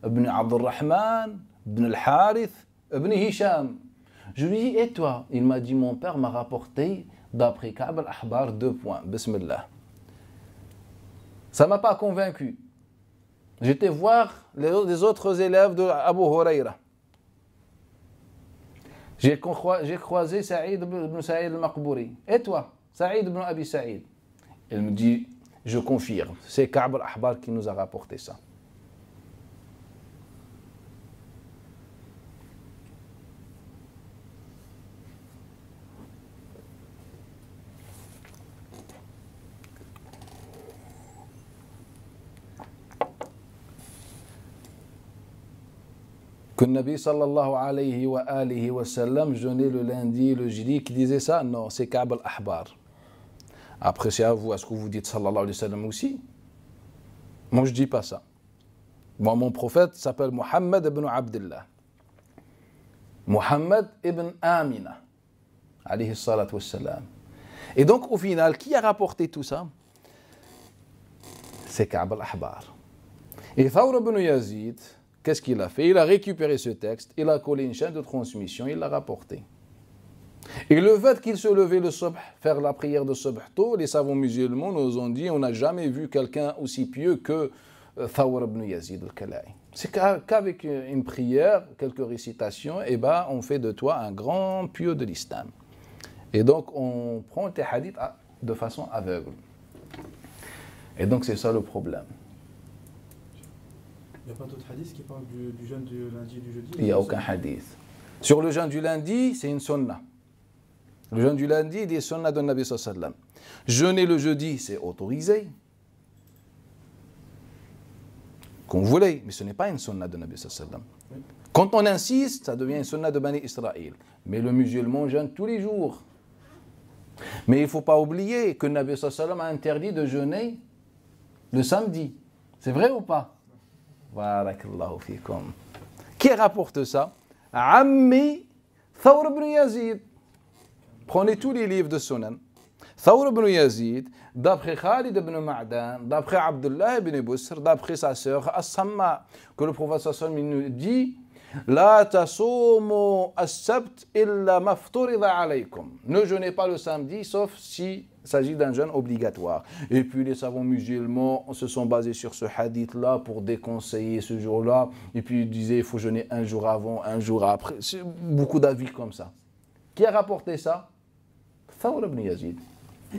ibn Abdurrahman, ibn al-Harith, ibn Hisham. Je lui dis, et toi? Il m'a dit, mon père m'a rapporté d'après Ka'b al-Ahbar, 2 points. Bismillah. Ça ne m'a pas convaincu. J'étais voir les autres élèves de Abu Huraira. J'ai croisé Saïd ibn Saïd al-Maqbouri. Et toi? Saïd ibn Abi Saïd. Il me dit, je confirme, c'est Ka'b al-Ahbar qui nous a rapporté ça. Que le Nabi sallallahu alayhi wa sallam jeûnait le lundi, le jeudi, qui disait ça? Non, c'est Ka'b al-Ahbar. Après, c'est à vous, est-ce que vous dites sallallahu alayhi wa sallam aussi? Moi, je ne dis pas ça. Moi, mon prophète s'appelle Muhammad ibn Abdullah. Muhammad ibn Amina, alayhi salatu wa sallam. Et donc, au final, qui a rapporté tout ça? C'est Ka'b al-Ahbar. Et Thawr ibn Yazid, qu'est-ce qu'il a fait? Il a récupéré ce texte, il a collé une chaîne de transmission, il l'a rapporté. Et le fait qu'il se levait le subh, faire la prière de subh tôt, les savants musulmans nous ont dit, on n'a jamais vu quelqu'un aussi pieux que Thawr ibn Yazid al-Kala'i. C'est qu'avec une prière, quelques récitations, et ben, on fait de toi un grand pieux de l'islam. Et donc, on prend tes hadiths de façon aveugle. Et donc, c'est ça le problème. Il n'y a pas d'autres hadiths qui parlent du jeûne du lundi et du jeudi? Il n'y a aucun hadith. Sur le jeûne du lundi, c'est une sunna. Le jeûne du lundi, il est sunna de Nabi sallallahu alayhi wa sallam. Jeûner le jeudi, c'est autorisé. Qu'on voulait, mais ce n'est pas une sunna de Nabi sallallahu alayhi wa sallam. Quand on insiste, ça devient une sunna de Bani Israël. Mais le musulman jeûne tous les jours. Mais il ne faut pas oublier que Nabi sallallahu alayhi wa sallam a interdit de jeûner le samedi. C'est vrai ou pas? Barakallahu fikum. Qui rapporte ça? Ammi Thawr ibn Yazid. Prenez tous les livres de Sunan. Thawr ibn Yazid, d'après Khalid ibn Ma'dan, d'après Abdullah ibn Busr, d'après sa sœur As-Samma, que le prophète sallallahu alayhi wa sallam nous dit, La tasumu as-sabt illa mafturida alaykum. Ne jeûnez pas le samedi, sauf si il s'agit d'un jeûne obligatoire. Et puis les savants musulmans se sont basés sur ce hadith-là pour déconseiller ce jour-là. Et puis ils disaient il faut jeûner un jour avant, un jour après. C'est beaucoup d'avis comme ça. Qui a rapporté ça? Thawr ibn Yazid.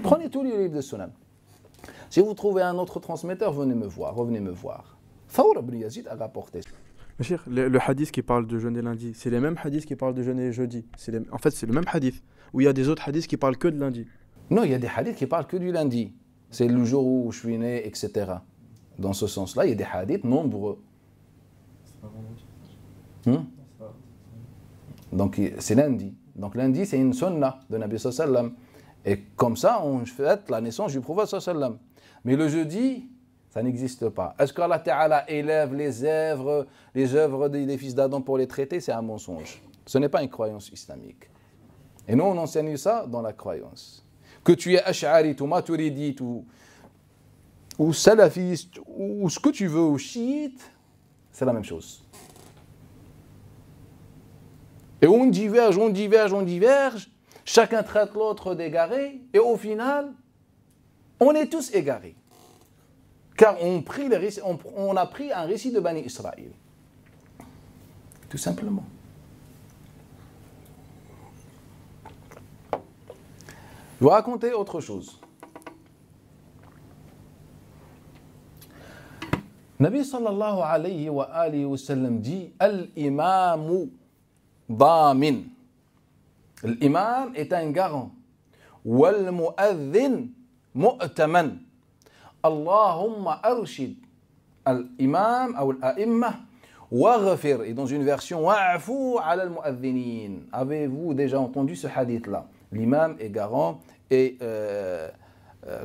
Prenez tous les livres de Sunan. Si vous trouvez un autre transmetteur, venez me voir, revenez me voir. Thawr ibn Yazid a rapporté ça. Cheikh, le hadith qui parle de jeûner lundi, c'est les mêmes hadiths qui parlent de jeûner jeudi. En fait, c'est le même hadith. Ou il y a des autres hadiths qui parlent que de lundi. Non, il y a des hadiths qui parlent que du lundi. C'est le jour où je suis né, etc. Dans ce sens-là, il y a des hadiths nombreux. Donc c'est lundi. Donc lundi, c'est une sunna de Nabi sallallahu alayhi wa sallam. Et comme ça, on fête la naissance du prophète sallallahu alayhi wa sallam. Mais le jeudi, ça n'existe pas. Est-ce qu'Allah Ta'ala élève les œuvres des fils d'Adam pour les traiter? C'est un mensonge. Ce n'est pas une croyance islamique. Et nous, on enseigne ça dans la croyance. Que tu es ash'arite ou maturidite ou salafiste ou ce que tu veux, ou chiite, c'est la même chose. Et on diverge, chacun traite l'autre d'égaré, et au final, on est tous égarés. Car on a pris un récit de Bani Israël. Tout simplement. Je vais raconter autre chose. Nabi sallallahu alayhi wa alihi wa sallam dit Al-imamu damin. L'imam est un garant. Wal mu'adhin mu'taman. Allahumma arshid al-imam ou al-a'imma waghfir. Et dans une version wa'fu ala al-mu'adhinin. Avez-vous déjà entendu ce hadith-là? L'imam est garant et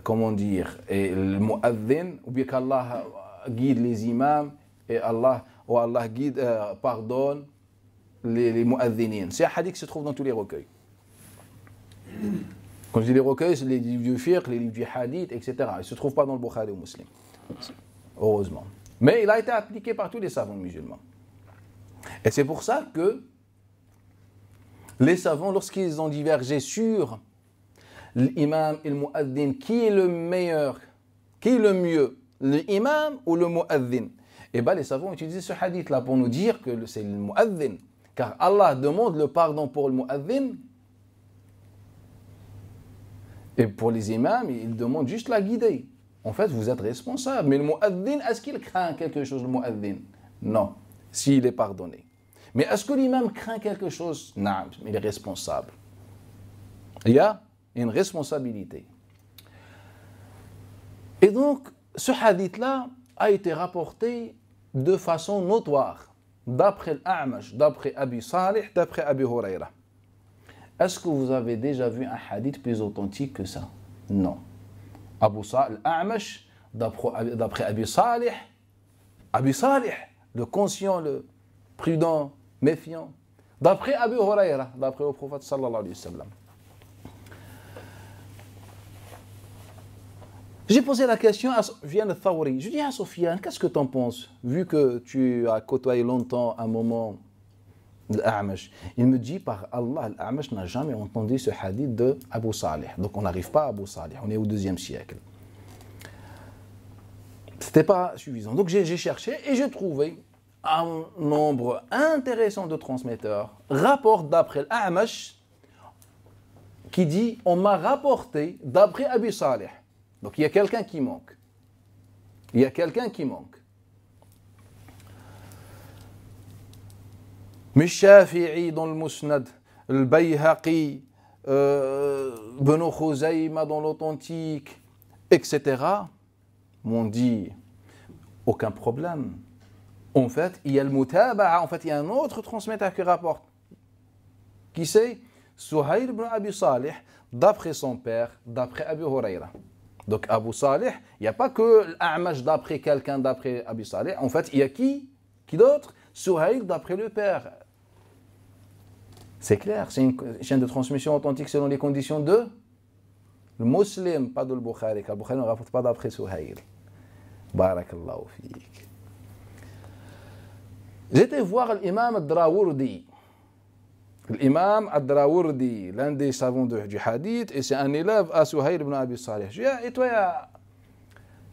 comment dire, et le mu'adhin, ou bien qu'Allah guide les imams et Allah guide, pardonne les mu'adhinin. C'est un hadith qui se trouve dans tous les recueils. Quand je dis les recueils, c'est les livres du fiqh, les livres du hadith, etc. Il ne se trouve pas dans le Bukhari ou Muslim. Heureusement. Mais il a été appliqué par tous les savants musulmans. Et c'est pour ça que les savants, lorsqu'ils ont divergé sur l'imam et le mu'adhin, qui est le meilleur, qui est le mieux, l'imam ou le mu'adhin? Et bien les savants ont utilisé ce hadith-là pour nous dire que c'est le mu'adhin. Car Allah demande le pardon pour le mu'adhin. Et pour les imams, il demande juste la guider. En fait, vous êtes responsable. Mais le mu'adhin, est-ce qu'il craint quelque chose, le mu'adhin? Non, s'il est pardonné. Mais est-ce que l'imam craint quelque chose? Non, il est responsable. Il y a une responsabilité. Et donc, ce hadith-là a été rapporté de façon notoire, d'après l'A'mash, d'après Abi Salih, d'après Abi Huraira. Est-ce que vous avez déjà vu un hadith plus authentique que ça? Non. L'A'mash, d'après Abi Salih, le conscient, le prudent, méfiant, d'après Abi Huraira, d'après le prophète sallallahu alayhi wa sallam. J'ai posé la question à Sofiane al-Thawri. Je dis à Sofiane, qu'est-ce que tu en penses? Vu que tu as côtoyé longtemps un moment l'A'mash. Il me dit, par Allah, l'A'mash n'a jamais entendu ce hadith de Abu Salih. Donc on n'arrive pas à Abu Salih, on est au 2e siècle. C'était pas suffisant. Donc j'ai cherché et j'ai trouvé un nombre intéressant de transmetteurs. Rapport d'après l'A'mash qui dit, on m'a rapporté d'après Abu Salih. Donc il y a quelqu'un qui manque. Il y a quelqu'un qui manque. Mais Shafi'i dans le Musnad, le Bayhaqi, Ibn Khuzayma dans l'authentique, etc. m'ont dit, aucun problème. En fait, il y a le Mutaba'a, en fait, il y a un autre transmetteur qui rapporte. Qui c'est? Suhayl ibn Abi Salih, d'après son père, d'après Abu Huraira. Donc Abu Salih, il n'y a pas que l'A'mash d'après quelqu'un, d'après Abi Salih. En fait, il y a qui d'autre? Suhayl d'après le père. C'est clair, c'est une chaîne de transmission authentique selon les conditions de le Muslim, pas de le Bukhari, car le Bukhari ne rapporte pas d'après Suhayl. Barakallahu fiik. J'étais voir l'imam al-Drawardi. L'imam al-Drawardi, l'un des savants du hadith, et c'est un élève à Suhayl ibn Abi Salih. Je dis, et toi,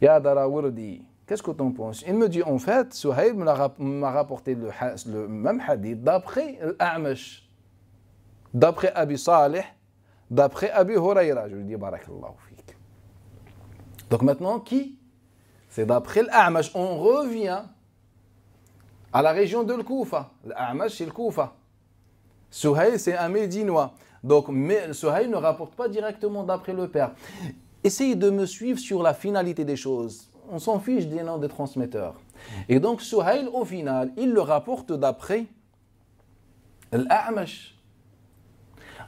ya Drawardi, qu'est-ce que tu en penses? Il me dit, en fait, Suhayl m'a rapporté le même hadith d'après l'A'mash, d'après Abi Salih, d'après Abi Huraira. Je lui dis, barakallahu fiik. Donc maintenant, qui? C'est d'après l'A'mash. On revient à la région de l'Koufa. L'A'mash, c'est le Koufa. Suhayl, c'est un Médinois. Donc, Suhayl ne rapporte pas directement d'après le père. Essayez de me suivre sur la finalité des choses. On s'en fiche des noms des transmetteurs. Et donc, Suhayl, au final, il le rapporte d'après l'A'mash.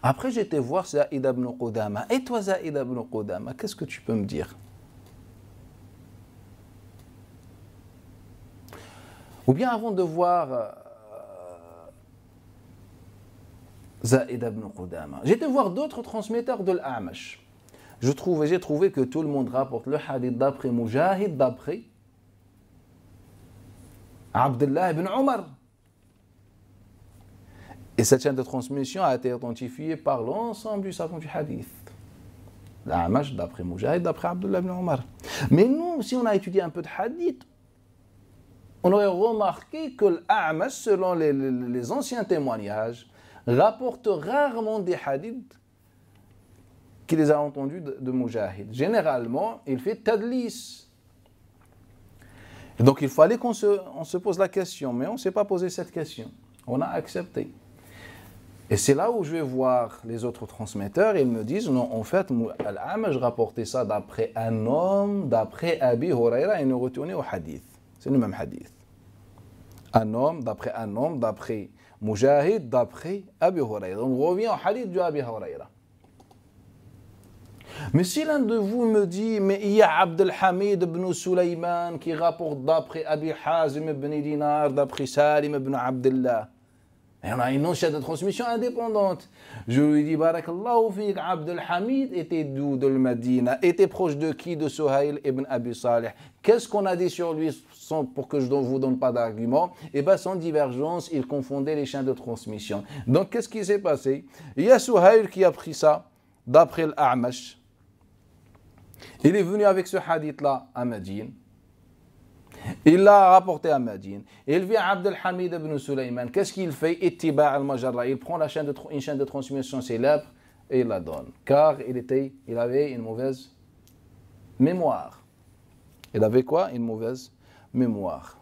Après, j'étais voir Zaïd ibn Qudama. Et toi, Zaïd ibn Qudama, qu'est-ce que tu peux me dire? Ou bien avant de voir Zaïd ibn Qudama, j'étais voir d'autres transmetteurs de l'A'mash. J'ai trouvé que tout le monde rapporte le hadith d'après Mujahid, d'après Abdullah ibn Omar. Et cette chaîne de transmission a été identifiée par l'ensemble du savant du hadith. L'A'mash d'après Mujahid, d'après Abdullah ibn Omar. Mais nous, si on a étudié un peu de hadith, on aurait remarqué que l'A'mash, selon les anciens témoignages, rapporte rarement des hadiths qu'il les a entendus de Mujahid. Généralement, il fait tadlis. Et donc il fallait qu'on se pose la question, mais on ne s'est pas posé cette question. On a accepté. Et c'est là où je vais voir les autres transmetteurs, ils me disent, non, en fait, Al-A'mash rapportait ça d'après un homme, d'après Abi Huraira, et nous retournait au hadith. C'est le même hadith. Un homme, d'après Mujahid, d'après Abi Huraira. Donc on revient au hadith du Abi Huraira. Mais si l'un de vous me dit, mais il y a Abdel Hamid ibn Sulaiman qui rapporte d'après Abi Hazim ibn Dinar, d'après Salim ibn Abdullah, et on a une chaîne de transmission indépendante. Je lui dis, Barakallahu fik, Abdel Hamid était d'où de Medina, était proche de qui? De Suhail ibn Abi Salih. Qu'est-ce qu'on a dit sur lui pour que je ne vous donne pas d'argument? Eh bien, sans divergence, il confondait les chaînes de transmission. Donc, qu'est-ce qui s'est passé? Il y a Suhail qui a pris ça d'après l'A'mash. Il est venu avec ce hadith-là à Médine. Il l'a rapporté à Médine. Il vient Abdel Hamid ibn Sulaiman. Qu'est-ce qu'il fait? Ittiba' al-Majarra. Il prend une chaîne de transmission célèbre et il la donne. Car il avait une mauvaise mémoire. Il avait quoi? Une mauvaise mémoire.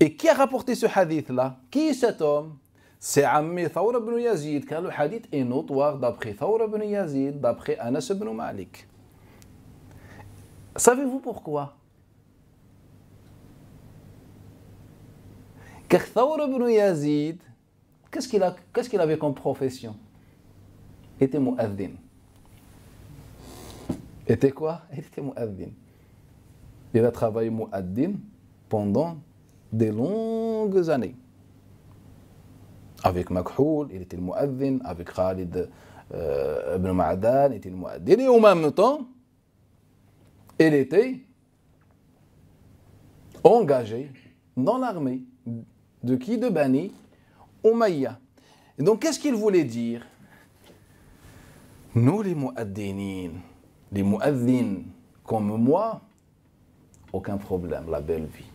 Et qui a rapporté ce hadith-là? Qui est cet homme? C'est Ammi Thawr ibn Yazid, car le hadith est notoire d'après Thawr ibn Yazid, d'après Anas ibn Malik. Savez-vous pourquoi? Car Thawr ibn Yazid, qu'est-ce qu'il avait comme profession? Il était mu'adhin. Était quoi? Il était mu'adhin. Il a travaillé mu'adhin pendant de longues années. Avec Makhoul, il était le mu'adhin. Avec Khalid ibn Ma'dan, il était le mu'adhin. Et en même temps, il était engagé dans l'armée. De qui? De Bani Umayya. Et donc, qu'est-ce qu'il voulait dire? Nous, les mu'adhinin, les mu'adhin comme moi, aucun problème, la belle vie.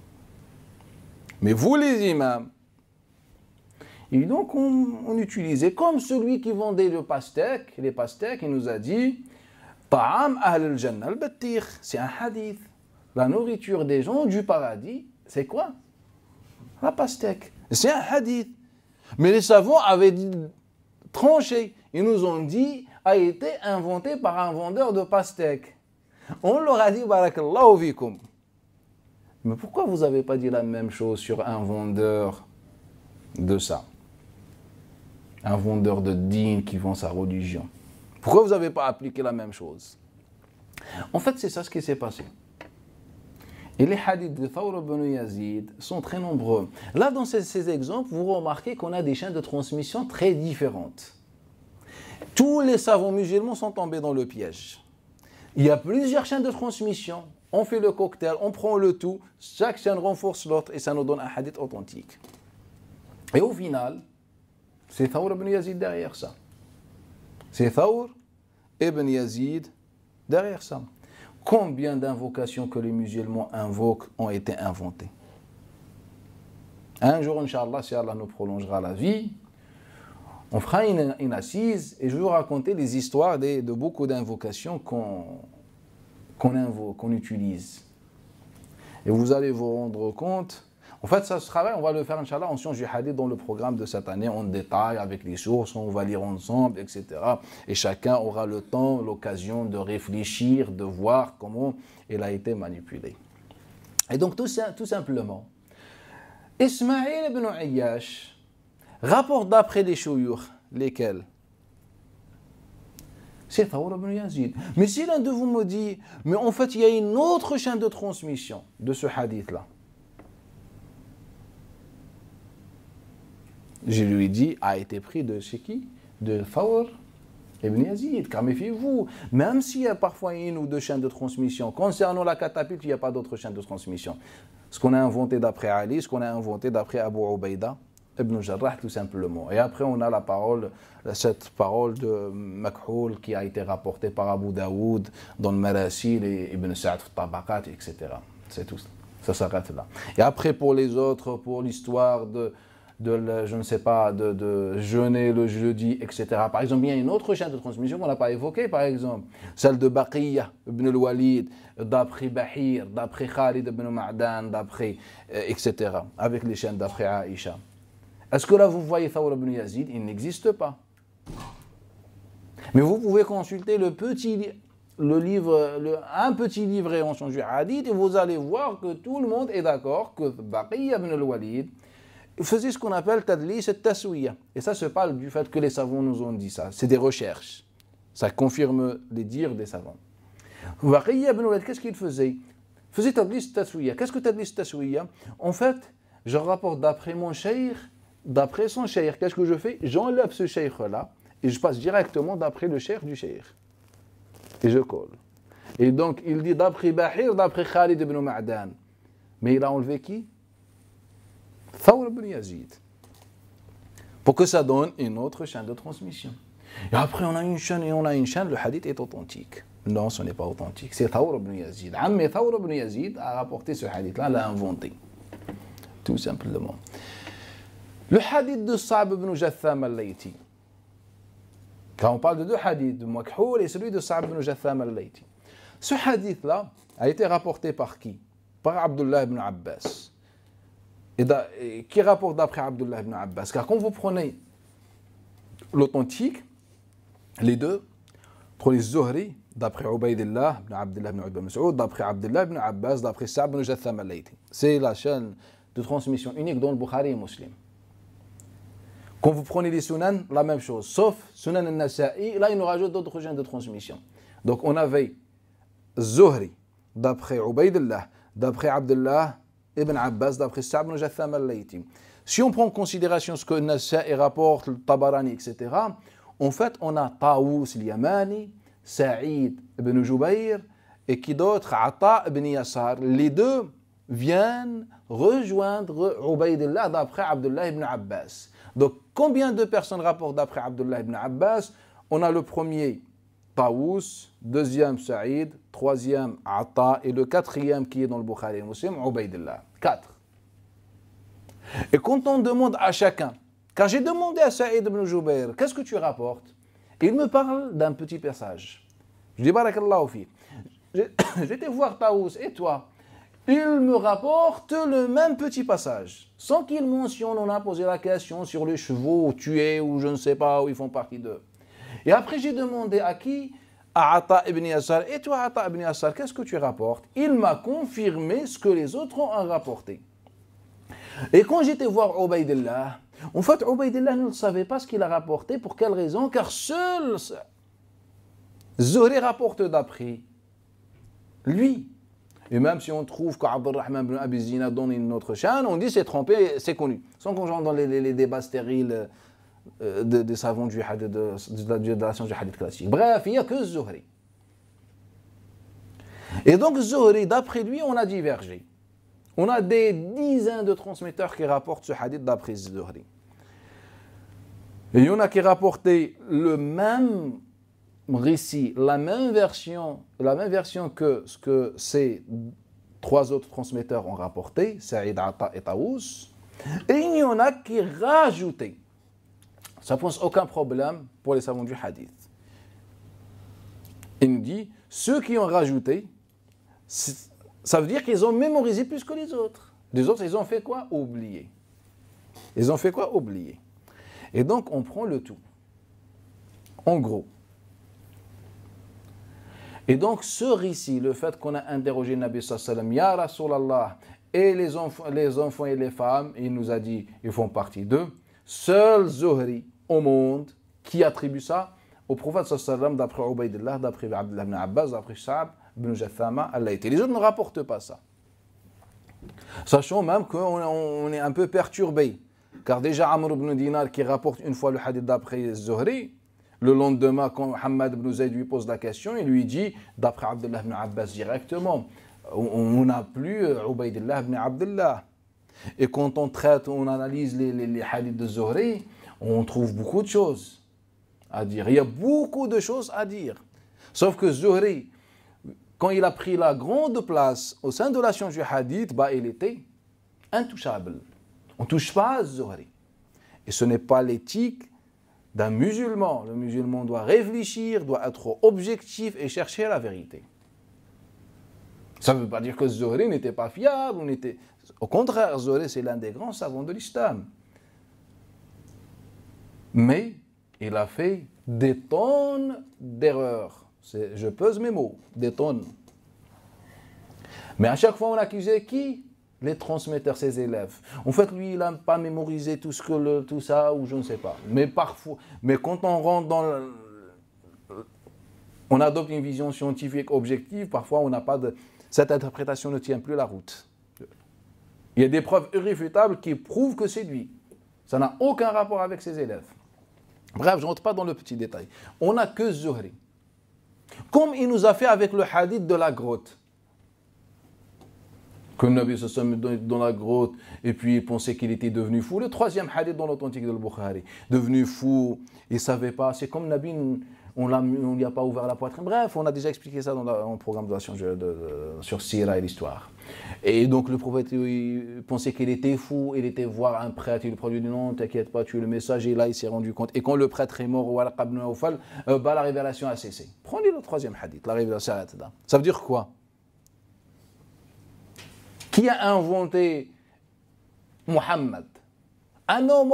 Mais vous, les imams, et donc on utilisait comme celui qui vendait les pastèques, il nous a dit Ta'am ahl al-jannah al-battir. C'est un hadith. La nourriture des gens du paradis, c'est quoi? La pastèque. C'est un hadith. Mais les savants avaient tranché. Ils nous ont dit a été inventé par un vendeur de pastèques. On leur a dit Barakallahu fikum. Mais pourquoi vous n'avez pas dit la même chose sur un vendeur de ça? Un vendeur de dînes qui vend sa religion. Pourquoi vous n'avez pas appliqué la même chose? En fait, c'est ça ce qui s'est passé. Et les hadiths de Thawr ibn Yazid sont très nombreux. Là, dans ces exemples, vous remarquez qu'on a des chaînes de transmission très différentes. Tous les savants musulmans sont tombés dans le piège. Il y a plusieurs chaînes de transmission. On fait le cocktail, on prend le tout. Chaque chaîne renforce l'autre et ça nous donne un hadith authentique. Et au final, c'est Thawr ibn Yazid derrière ça. C'est Thawr ibn Yazid derrière ça. Combien d'invocations que les musulmans invoquent ont été inventées? Un jour, Inch'Allah, si Allah nous prolongera la vie, on fera une assise et je vais vous raconter les histoires de beaucoup d'invocations qu'on invoque, qu'on utilise. Et vous allez vous rendre compte. En fait, ce travail, on va le faire, Inch'Allah, en sciences du hadith dans le programme de cette année, en détail, avec les sources, on va lire ensemble, etc. Et chacun aura le temps, l'occasion de réfléchir, de voir comment il a été manipulé. Et donc, tout simplement, Ismaïl ibn Ayyash rapporte d'après les chouyukh, lesquels? C'est Thawr ibn Yazid. Mais si l'un de vous me dit, mais en fait il y a une autre chaîne de transmission de ce hadith-là, je lui dis, a été pris de chez qui? De Thawr ibn Yazid. Car méfiez-vous, même s'il y a parfois une ou deux chaînes de transmission, concernant la catapulte, il n'y a pas d'autres chaînes de transmission. Ce qu'on a inventé d'après Ali, ce qu'on a inventé d'après Abu Ubaïda ibn Jarrah, tout simplement. Et après, on a la parole, cette parole de Makhoul qui a été rapportée par Abu Daoud dans le Marasil et Ibn Sa'd Tabaqat, etc. C'est tout. Ça s'arrête là. Et après, pour les autres, pour l'histoire je ne sais pas, de jeûner le jeudi, etc. Par exemple, il y a une autre chaîne de transmission qu'on n'a pas évoquée, par exemple, celle de Baqiyya ibn al-Walid, d'après Bahir, d'après Khalid ibn Ma'dan, d'après, etc. Avec les chaînes d'après Aïcha. Est-ce que là, vous voyez Thawr ibn Yazid? Il n'existe pas. Mais vous pouvez consulter un petit livret en change du hadith et vous allez voir que tout le monde est d'accord que Baqiyya ibn al-Walid faisait ce qu'on appelle tadlis et taswiya. Et ça se parle du fait que les savants nous ont dit ça. C'est des recherches. Ça confirme les dires des savants. Baqiyya ibn al-Walid, qu'est-ce qu'il faisait? Il faisait tadlis et taswiya. Qu'est-ce que tadlis et taswiya? En fait, je rapporte d'après mon cheikh, d'après son cheikh. Qu'est-ce que je fais? J'enlève ce cheikh-là et je passe directement d'après le cheikh du cheikh. Et je colle. Et donc, il dit d'après Bahir, d'après Khalid ibn Ma'dan. Mais il a enlevé qui? Thawr ibn Yazid. Pour que ça donne une autre chaîne de transmission. Et après, on a une chaîne, le hadith est authentique. Non, ce n'est pas authentique. C'est Thawr ibn Yazid. Mais Thawr ibn Yazid a rapporté ce hadith-là, l'a inventé. Tout simplement. Le hadith de Sa'b ibn Jatham al-Layti. Quand on parle de deux hadiths, de Makhoul et celui de Sa'b ibn Jatham al-Layti. Ce hadith-là a été rapporté par qui? Par Abdullah ibn Abbas. Et qui rapporte d'après Abdullah ibn Abbas? Car quand vous prenez l'authentique, les deux, prenez Zuhri, d'après Ubaydillah ibn Abdullah ibn Ubay Mas'ud, d'après Abdullah ibn Abbas, d'après Sa'b ibn Jatham al-Layti. C'est la chaîne de transmission unique dans le Bukhari et Muslim. Quand vous prenez les Sunan, la même chose, sauf Sunan al-Nasa'i, là il nous rajoute d'autres chaînes de transmission. Donc on avait Zuhri, d'après Ubaydillah, d'après Abdullah ibn Abbas, d'après Sa'b ibn Jatham al-Layti. Si on prend en considération ce que Nasa'i rapporte, le Tabarani, etc., en fait, on a Tawus al-Yamani, Sa'id ibn Jubayr, et qui d'autre? Ata ibn Yasar. Les deux viennent rejoindre Ubaydillah d'après Abdullah ibn Abbas. Donc, combien de personnes rapportent d'après Abdullah ibn Abbas? On a le premier, Tawus, deuxième, Sa'id, troisième, Ata, et le quatrième qui est dans le Bukhari et Muslim, Ubaydillah. 4. Et quand on demande à chacun, car j'ai demandé à Sa'id ibn Jubayr, qu'est-ce que tu rapportes? Il me parle d'un petit passage. Je dis, barakallahu fi. J'étais voir Tawus, et toi? Il me rapporte le même petit passage. Sans qu'il mentionne, on a posé la question sur les chevaux tués ou je ne sais pas où ils font partie d'eux. Et après, j'ai demandé à qui? À Ata ibn Yasar. Et toi, Ata ibn Yasar, qu'est-ce que tu rapportes? Il m'a confirmé ce que les autres ont rapporté. Et quand j'étais voir Ubaydillah, en fait, Ubaydillah ne savait pas ce qu'il a rapporté. Pour quelle raison? Car seul Zuhri rapporte d'après lui. Et même si on trouve qu'Abdurrahman ibn Abi Zina donne une autre chaîne, on dit c'est trompé, c'est connu. Sans qu'on rentre dans les débats stériles des savants du hadith, de la science du hadith classique. Bref, il n'y a que Zuhri. Et donc Zuhri, d'après lui, on a divergé. On a des dizaines de transmetteurs qui rapportent ce hadith d'après Zuhri. Et il y en a qui rapportaient le même récit, la même version que ce que ces trois autres transmetteurs ont rapporté, Sa'id, Ata et Tawus. Et il y en a qui rajoutaient. Ça ne pose aucun problème pour les savants du hadith. Il nous dit, ceux qui ont rajouté, ça veut dire qu'ils ont mémorisé plus que les autres. Les autres, ils ont fait quoi? Oublier. Ils ont fait quoi? Oublier. Et donc, on prend le tout. En gros. Et donc, ce récit, le fait qu'on a interrogé le Nabi sallallahu alayhi wa sallam, Ya Rasulallah, et les enfants et les femmes, il nous a dit, ils font partie d'eux. Seul Zuhri au monde qui attribue ça au prophète sallallahu d'après Ubaydillah, d'après Abdullah ibn Abbas, d'après Sa'ab ibn Jathama, Allah était. Les autres ne rapportent pas ça. Sachant même qu'on est un peu perturbé. Car déjà Amr ibn Dinar qui rapporte une fois le hadith d'après Zuhri, le lendemain quand Muhammad ibn Zayd lui pose la question, il lui dit, d'après Abdullah ibn Abbas directement, on n'a plus Ubaydillah ibn Abdullah. Et quand on traite, on analyse les hadiths de Zuhri, on trouve beaucoup de choses à dire. Il y a beaucoup de choses à dire. Sauf que Zuhri, quand il a pris la grande place au sein de la science du hadith, il était intouchable. On ne touche pas à Zuhri. Et ce n'est pas l'éthique d'un musulman. Le musulman doit réfléchir, doit être objectif et chercher la vérité. Ça ne veut pas dire que Zuhri n'était pas fiable. Au contraire, Zuhri, c'est l'un des grands savants de l'islam. Mais il a fait des tonnes d'erreurs. Je pèse mes mots, des tonnes. Mais à chaque fois, on accusait qui? Les transmetteurs, ses élèves. En fait, lui, il n'a pas mémorisé tout ça, ou je ne sais pas. Mais parfois, quand on rentre on adopte une vision scientifique objective, parfois, cette interprétation ne tient plus la route. Il y a des preuves irréfutables qui prouvent que c'est lui. Ça n'a aucun rapport avec ses élèves. Bref, je ne rentre pas dans le petit détail. On n'a que Zuhri. Comme il nous a fait avec le hadith de la grotte. Que le Nabi sallallahu alayhi wa sallam dans la grotte et puis il pensait qu'il était devenu fou. Le troisième hadith dans l'authentique de Bukhari. Devenu fou, il ne savait pas. C'est comme Nabi, on ne lui a pas ouvert la poitrine. Bref, on a déjà expliqué ça dans le programme de la science sur Sira et l'histoire. Et donc le prophète il pensait qu'il était fou, il était voir un prêtre, il lui dit non, t'inquiète pas, tu es le message, et là il s'est rendu compte. Et quand le prêtre est mort, la révélation a cessé. Prenez le troisième hadith, la révélation a cessé. Ça veut dire quoi? Qui a inventé Muhammad? Un homme,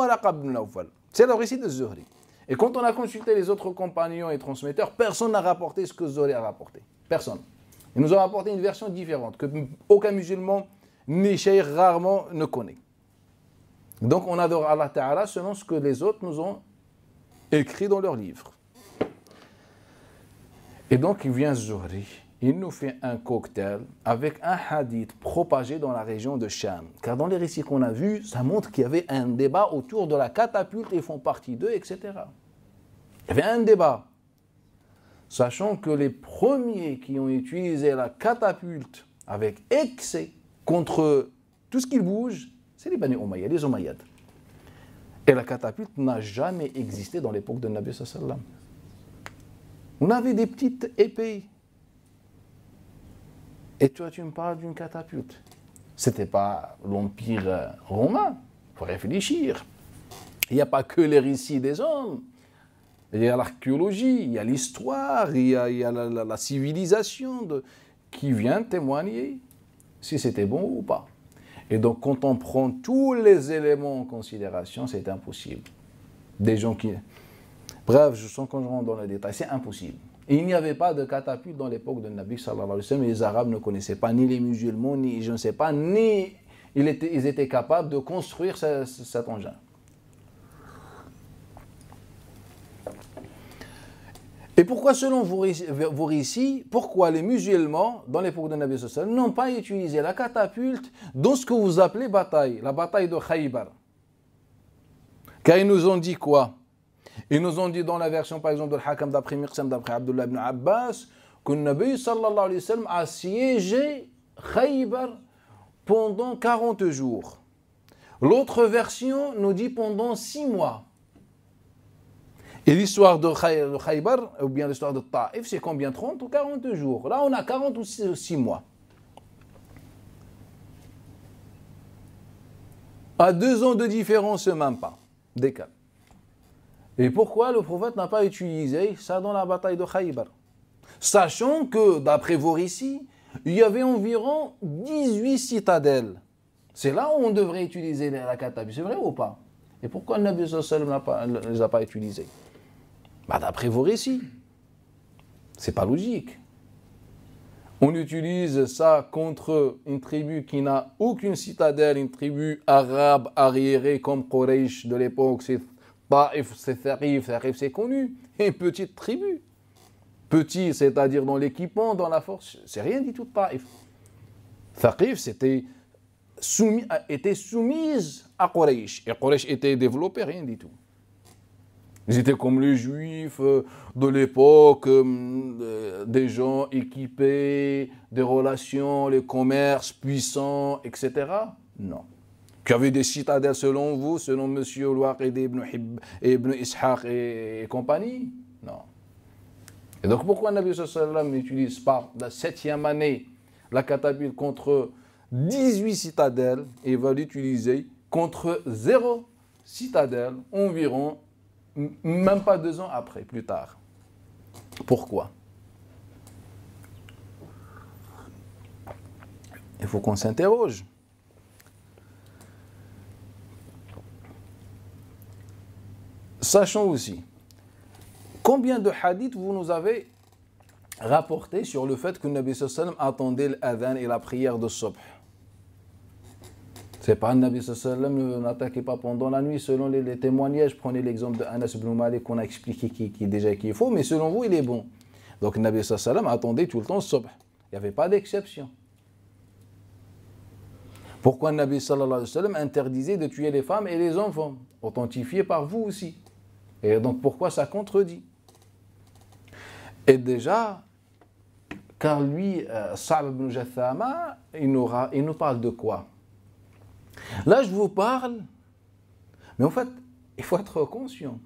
c'est le récit de Zuhri. Et quand on a consulté les autres compagnons et transmetteurs, personne n'a rapporté ce que Zuhri a rapporté. Personne. Ils nous ont rapporté une version différente, que aucun musulman, ni cheikh, rarement ne connaît. Donc on adore Allah Ta'ala selon ce que les autres nous ont écrit dans leurs livres. Et donc il vient Zuhri, il nous fait un cocktail avec un hadith propagé dans la région de Sham. Car dans les récits qu'on a vus, ça montre qu'il y avait un débat autour de la catapulte, ils font partie d'eux, etc. Il y avait un débat. Sachant que les premiers qui ont utilisé la catapulte avec excès contre tout ce qui bouge, c'est les Bani Umayya, les Umayyads. Et la catapulte n'a jamais existé dans l'époque de Nabi sallallahu alayhi wa sallam. On avait des petites épées. Et toi, tu me parles d'une catapulte. Ce n'était pas l'Empire romain. Il faut réfléchir. Il n'y a pas que les récits des hommes. Il y a l'archéologie, il y a l'histoire, il y a la civilisation qui vient témoigner si c'était bon ou pas. Et donc, quand on prend tous les éléments en considération, c'est impossible. Des gens qui... Bref, je sens qu'on rentre dans le détail, c'est impossible. Et il n'y avait pas de catapulte dans l'époque de Nabi sallallahu alayhi wa sallam, et les Arabes ne connaissaient pas, ni les musulmans, ni je ne sais pas, ni ils étaient capables de construire cet engin. Et pourquoi, selon vos récits, pourquoi les musulmans, dans l'époque de Nabi sallallahu alayhi wa sallam, n'ont pas utilisé la catapulte dans ce que vous appelez bataille, la bataille de Khaybar? Car ils nous ont dit quoi? Ils nous ont dit dans la version, par exemple, de l'Hakam d'après Miqsam, d'après Abdullah ibn Abbas, que le Nabi sallallahu alayhi wa sallam a siégé Khaybar pendant 40 jours. L'autre version nous dit pendant 6 mois. Et l'histoire de Khaybar, ou bien l'histoire de Taïf, c'est combien? 30 ou 40 jours. Là, on a 40 ou 6 mois. À 2 ans de différence, même pas. Décalé. Et pourquoi le prophète n'a pas utilisé ça dans la bataille de Khaybar? Sachant que, d'après vos récits, il y avait environ 18 citadelles. C'est là où on devrait utiliser la catapulte. C'est vrai ou pas? Et pourquoi le Nabi sallallahu alayhi wa sallam ne les a pas utilisés? D'après vos récits. C'est pas logique. On utilise ça contre une tribu qui n'a aucune citadelle, une tribu arabe arriérée comme Quraysh de l'époque, c'est Taif, c'est Thaqif, Thaqif c'est connu, une petite tribu. Petit, c'est-à-dire dans l'équipement, dans la force, c'est rien du tout Taif. Thaqif, était soumise à Quraysh, et Quraysh était développé, rien du tout. Ils étaient comme les juifs de l'époque, des gens équipés, des relations, les commerces puissants, etc. Non. Qui avaient des citadelles selon vous, selon M. Al-Waqidi ibn Ishaq et compagnie? Non. Et donc pourquoi Nabi sallallahu alayhi wa sallam n'utilise pas la 7e année la catapulte contre 18 citadelles et va l'utiliser contre 0 citadelle environ même pas 2 ans après, plus tard. Pourquoi? Il faut qu'on s'interroge. Sachons aussi, combien de hadiths vous nous avez rapporté sur le fait que le Nabi sallallahu alayhi wa sallam attendait l'adhan et la prière de Subh? C'est pas le Nabi sallallahu alayhi wa sallam n'attaquait pas pendant la nuit selon les témoignages. Prenez l'exemple de Anas ibn Malik qu'on a expliqué qui est faux, mais selon vous il est bon. Donc le Nabi sallallahu alayhi wa sallam attendait tout le temps Subh. Il n'y avait pas d'exception. Pourquoi le Nabi sallallahu alayhi wa sallam interdisait de tuer les femmes et les enfants? Authentifié par vous aussi. Et donc pourquoi ça contredit? Et déjà, car lui, Sa'b ibn Jathama, il nous parle de quoi? Là, je vous parle, mais en fait, il faut être conscient.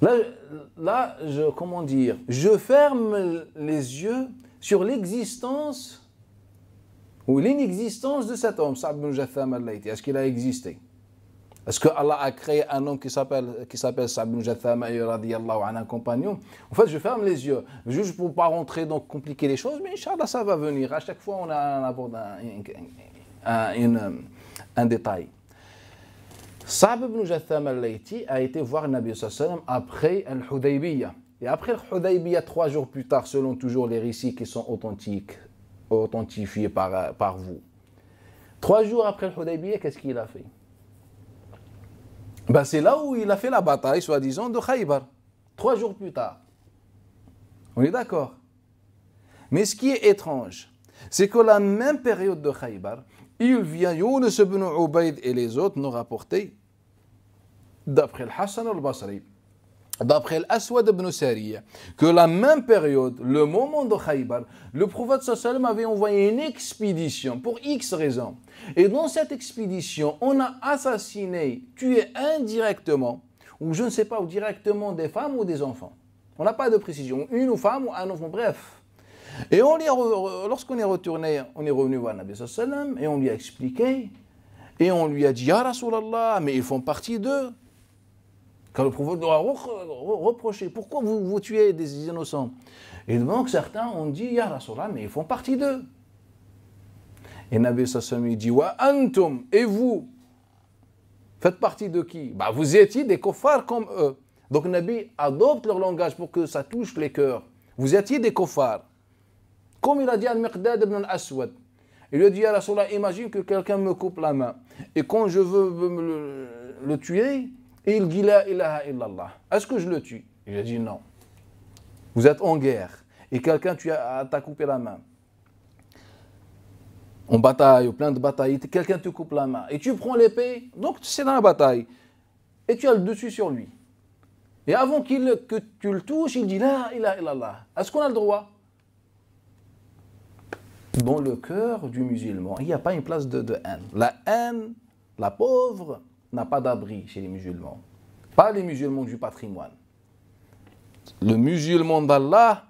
Là, je ferme les yeux sur l'existence ou l'inexistence de cet homme, Sa'b ibn Jathama al-Laythi. Est-ce qu'il a existé? Est-ce que Allah a créé un homme qui s'appelle Sa'b ibn Jathama radiyallahu anhu, un compagnon? En fait, je ferme les yeux, juste pour ne pas rentrer, donc compliquer les choses, mais Inch'Allah, ça va venir. À chaque fois, on aborde un détail. Sa'b ibn Jathama al-Laythi a été voir Nabi sallallahu alayhi wa sallam après Al-Hudaybiyah. Et après Al-Hudaybiyah, 3 jours plus tard, selon toujours les récits qui sont authentifiés par vous. 3 jours après Al-Hudaybiyah, qu'est-ce qu'il a fait? C'est là où il a fait la bataille, soi-disant, de Khaybar. 3 jours plus tard. On est d'accord? Mais ce qui est étrange, c'est que la même période de Khaybar, il vient Yunus ibn Ubayd et les autres nous rapporter, d'après le Hassan al-Basri, d'après l'Aswad ibn Sariya, que la même période, le moment de Khaybar, le prophète sallallahu alayhi wa sallam avait envoyé une expédition pour X raisons. Et dans cette expédition, on a assassiné, tué indirectement, ou je ne sais pas, ou directement des femmes ou des enfants. On n'a pas de précision, une femme ou un enfant, bref. Et lorsqu'on est retourné, on est revenu voir Nabi sallallahu alayhi wa sallam, et on lui a expliqué, et on lui a dit, Ya Rasulallah, mais ils font partie d'eux. Car le prophète doit reprocher, pourquoi vous tuez des innocents? Et donc certains ont dit, Ya Rasulallah, mais ils font partie d'eux. Et Nabi sallallahu alayhi wa sallam dit, Wa antum, et vous, faites partie de qui? Vous étiez des kuffars comme eux. Donc Nabi adopte leur langage pour que ça touche les cœurs. Vous étiez des kuffars. Comme il a dit à Al-Miqdad ibn al-Aswad. Il lui a dit, Ya Rasulallah, imagine que quelqu'un me coupe la main. Et quand je veux le tuer, il dit La ilaha illallah. Est-ce que je le tue? Il a dit non. Vous êtes en guerre. Et quelqu'un t'a coupé la main. En bataille, plein de batailles, quelqu'un te coupe la main. Et tu prends l'épée, donc c'est dans la bataille. Et tu as le dessus sur lui. Et avant que tu le touches, il dit La ilaha illallah. Est-ce qu'on a le droit? Dans le cœur du musulman, il n'y a pas une place de haine. La haine, la pauvre, n'a pas d'abri chez les musulmans. Pas les musulmans du patrimoine. Le musulman d'Allah,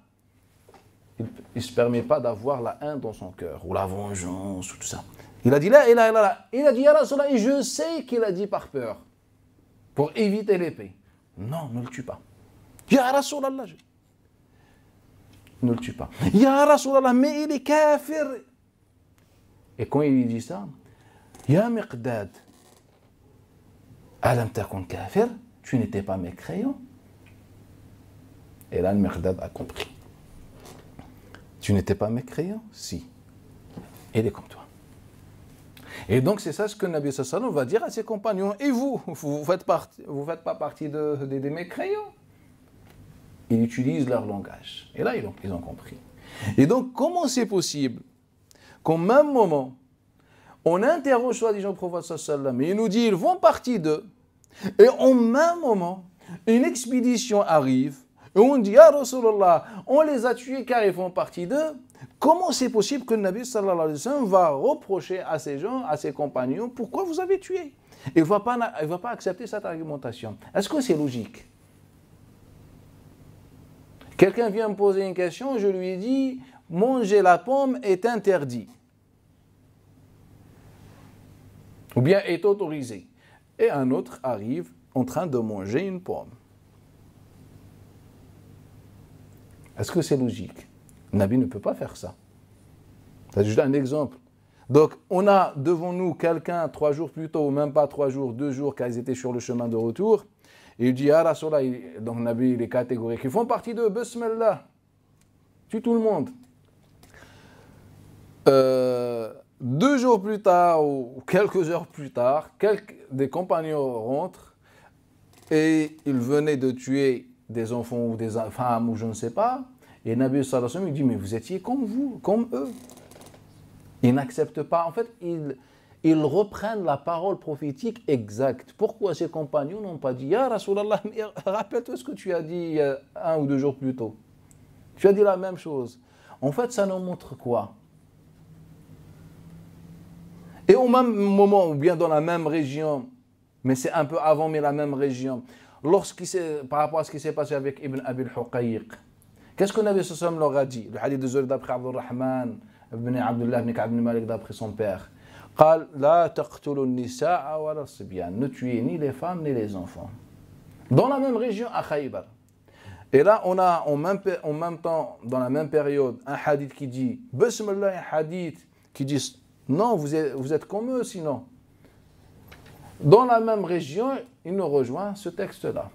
il ne se permet pas d'avoir la haine dans son cœur, ou la vengeance, ou tout ça. Il a dit là, il a dit Ya Rasulallah, et je sais qu'il a dit par peur, pour éviter l'épée. Non, ne le tue pas. Ya Rasulallah, ne le tue pas. Ya Rasulallah, mais il est kafir. Et quand il lui dit ça, Ya Miqdad, Alam takun kafir, tu n'étais pas mécréant. Et là, le Miqdad a compris. Tu n'étais pas mécréant? Si. Il est comme toi. Et donc c'est ça ce que le Nabi sallallahu alayhi wa sallam va dire à ses compagnons. Et vous ne faites pas partie des mécréants. Ils utilisent leur langage. Et là, ils ont compris. Et donc, comment c'est possible qu'au même moment, on interroge soi-disant le prophète sallallahu alayhi wa sallam, et il nous dit, ils vont partie d'eux, et au même moment, une expédition arrive, et on dit, ah Rasulallah, on les a tués car ils font partie d'eux. Comment c'est possible que le Nabi sallallahu alayhi wa sallam va reprocher à ces gens, à ses compagnons, pourquoi vous avez tué? Il ne va pas accepter cette argumentation. Est-ce que c'est logique? Quelqu'un vient me poser une question, je lui dis, manger la pomme est interdit. Ou bien est autorisé. Et un autre arrive en train de manger une pomme. Est-ce que c'est logique? Le Nabi ne peut pas faire ça. C'est juste un exemple. Donc, on a devant nous quelqu'un 3 jours plus tôt, ou même pas 3 jours, 2 jours, quand ils étaient sur le chemin de retour. Et il dit, ah Rasulallah, donc le Nabi, il est catégorique. Ils font partie de Bismillah. Tue tout le monde. 2 jours plus tard, ou quelques heures plus tard, des compagnons rentrent et ils venaient de tuer des enfants ou des femmes ou je ne sais pas. Et Nabi sallallahu alayhi wa sallam, il dit, mais vous étiez comme vous, comme eux. Ils n'acceptent pas. En fait, ils reprennent la parole prophétique exacte. Pourquoi ces compagnons n'ont pas dit, ya Rasulallah, rappelle-toi ce que tu as dit 1 ou 2 jours plus tôt. Tu as dit la même chose. En fait, ça nous montre quoi? Et au même moment, ou bien dans la même région, mais c'est un peu avant, mais la même région, par rapport à ce qui s'est passé avec Ibn Abi al-Huqayq, qu'est-ce que Nabi sallallahu alayhi wa sallam leur a dit? Le hadith de Zuhri d'après Abdurrahman, ibn Abdullah ibn Ka'b ibn Malik d'après son père. قال لا تقتلوا النساء ولا الصبيان. Ne tuez ni les femmes ni les enfants. Dans la même région, à Khaybar. Et là, on a en même temps, dans la même période, un hadith qui dit, Bismillah, un hadith qui dit, non, vous êtes comme eux sinon. Dans la même région, il nous rejoint ce texte-là,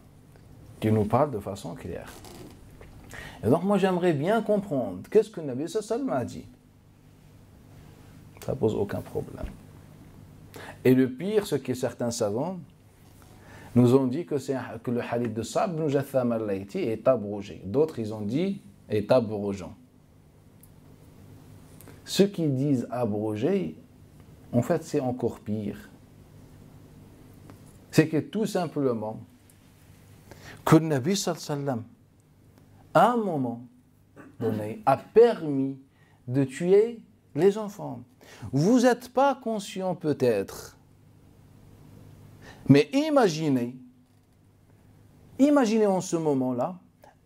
qui nous parle de façon claire. Et donc, moi, j'aimerais bien comprendre, qu'est-ce que Nabi sallallahu alayhi wa sallam a dit? Ça pose aucun problème. Et le pire, ce que certains savants nous ont dit que le hadith de Sa'b ibn Jatham al-Laythi est abrogé. D'autres, ils ont dit est abrogeant. Ceux qui disent abrogé, en fait, c'est encore pire. C'est que tout simplement, que le Nabi sallallahu alayhi wa sallam, à un moment donné, a permis de tuer les enfants. Vous n'êtes pas conscient peut-être, mais imaginez en ce moment-là,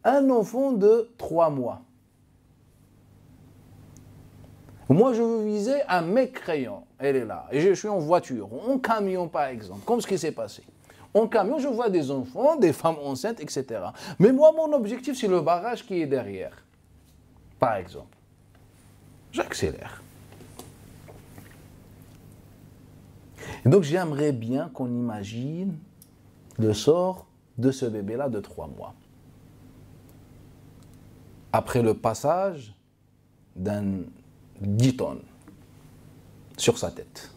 un enfant de 3 mois. Moi, je veux viser un mécréant, elle est là, et je suis en voiture, en camion par exemple, comme ce qui s'est passé. En camion, je vois des enfants, des femmes enceintes, etc. Mais moi, mon objectif, c'est le barrage qui est derrière, par exemple. J'accélère. Et donc, j'aimerais bien qu'on imagine le sort de ce bébé-là de 3 mois. Après le passage d'un 10 tonnes sur sa tête.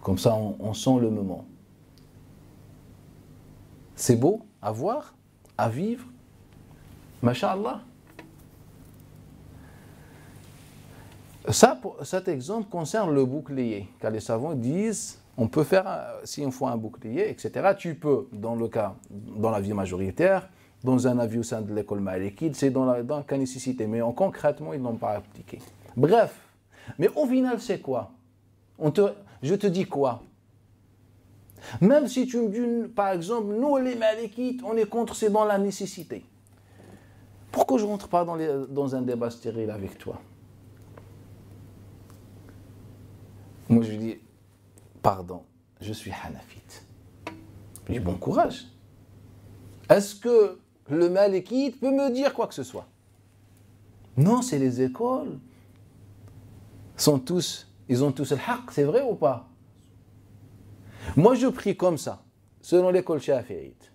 Comme ça, on sent le moment. C'est beau à voir, à vivre. Masha'Allah. Cet exemple concerne le bouclier, car les savants disent, on peut faire, si on fait un bouclier, etc., tu peux, dans la vie majoritaire, dans un avis au sein de l'école malikite, c'est dans le cas nécessité, mais concrètement, ils n'ont pas appliqué. Bref, mais au final, c'est quoi? Je te dis quoi? Même si tu me dis, par exemple, nous les malikites, on est contre, c'est dans la nécessité. Pourquoi je ne rentre pas dans un débat stérile avec toi? Moi, je dis, pardon, je suis hanafite. Je dis, bon courage. Est-ce que le malikite peut me dire quoi que ce soit? Non, c'est les écoles. Ils ont tous le haqq, c'est vrai ou pas? Moi, je prie comme ça, selon l'école shafi'ite.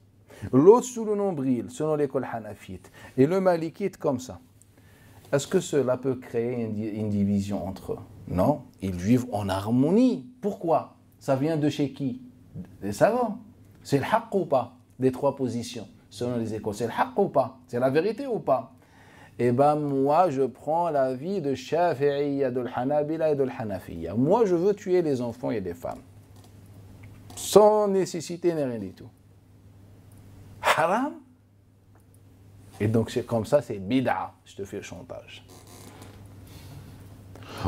L'autre sous le nombril, selon l'école hanafite. Et le malikite comme ça. est-ce que cela peut créer une division entre eux? Non, ils vivent en harmonie. Pourquoi? Ça vient de chez qui? Des savants. C'est le haqq ou pas? Des trois positions, selon les écoles. C'est le haqq ou pas? C'est la vérité ou pas? Eh bien, moi, je prends l'avis de Shafi'iyya, de l'Hanabila et de l'Hanafiyya. Moi, je veux tuer les enfants et les femmes. Sans nécessité ni rien du tout. Haram? Et donc, c'est comme ça, c'est bid'a. Je te fais le chantage.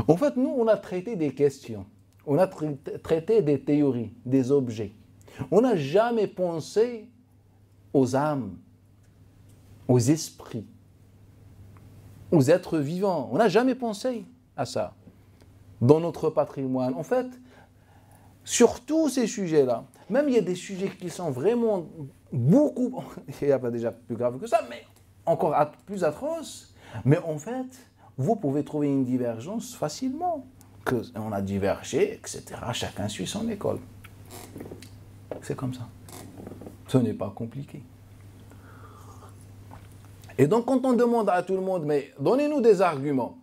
En fait, nous, on a traité des questions. On a traité des théories, des objets. On n'a jamais pensé aux âmes, aux esprits, aux êtres vivants. On n'a jamais pensé à ça dans notre patrimoine. En fait, sur tous ces sujets-là, même il y a des sujets qui sont vraiment beaucoup, il n'y a pas déjà plus grave que ça, mais encore plus atroces. Mais en fait, vous pouvez trouver une divergence facilement. On a divergé, etc. Chacun suit son école. C'est comme ça. Ce n'est pas compliqué. Et donc, quand on demande à tout le monde, mais donnez-nous des arguments.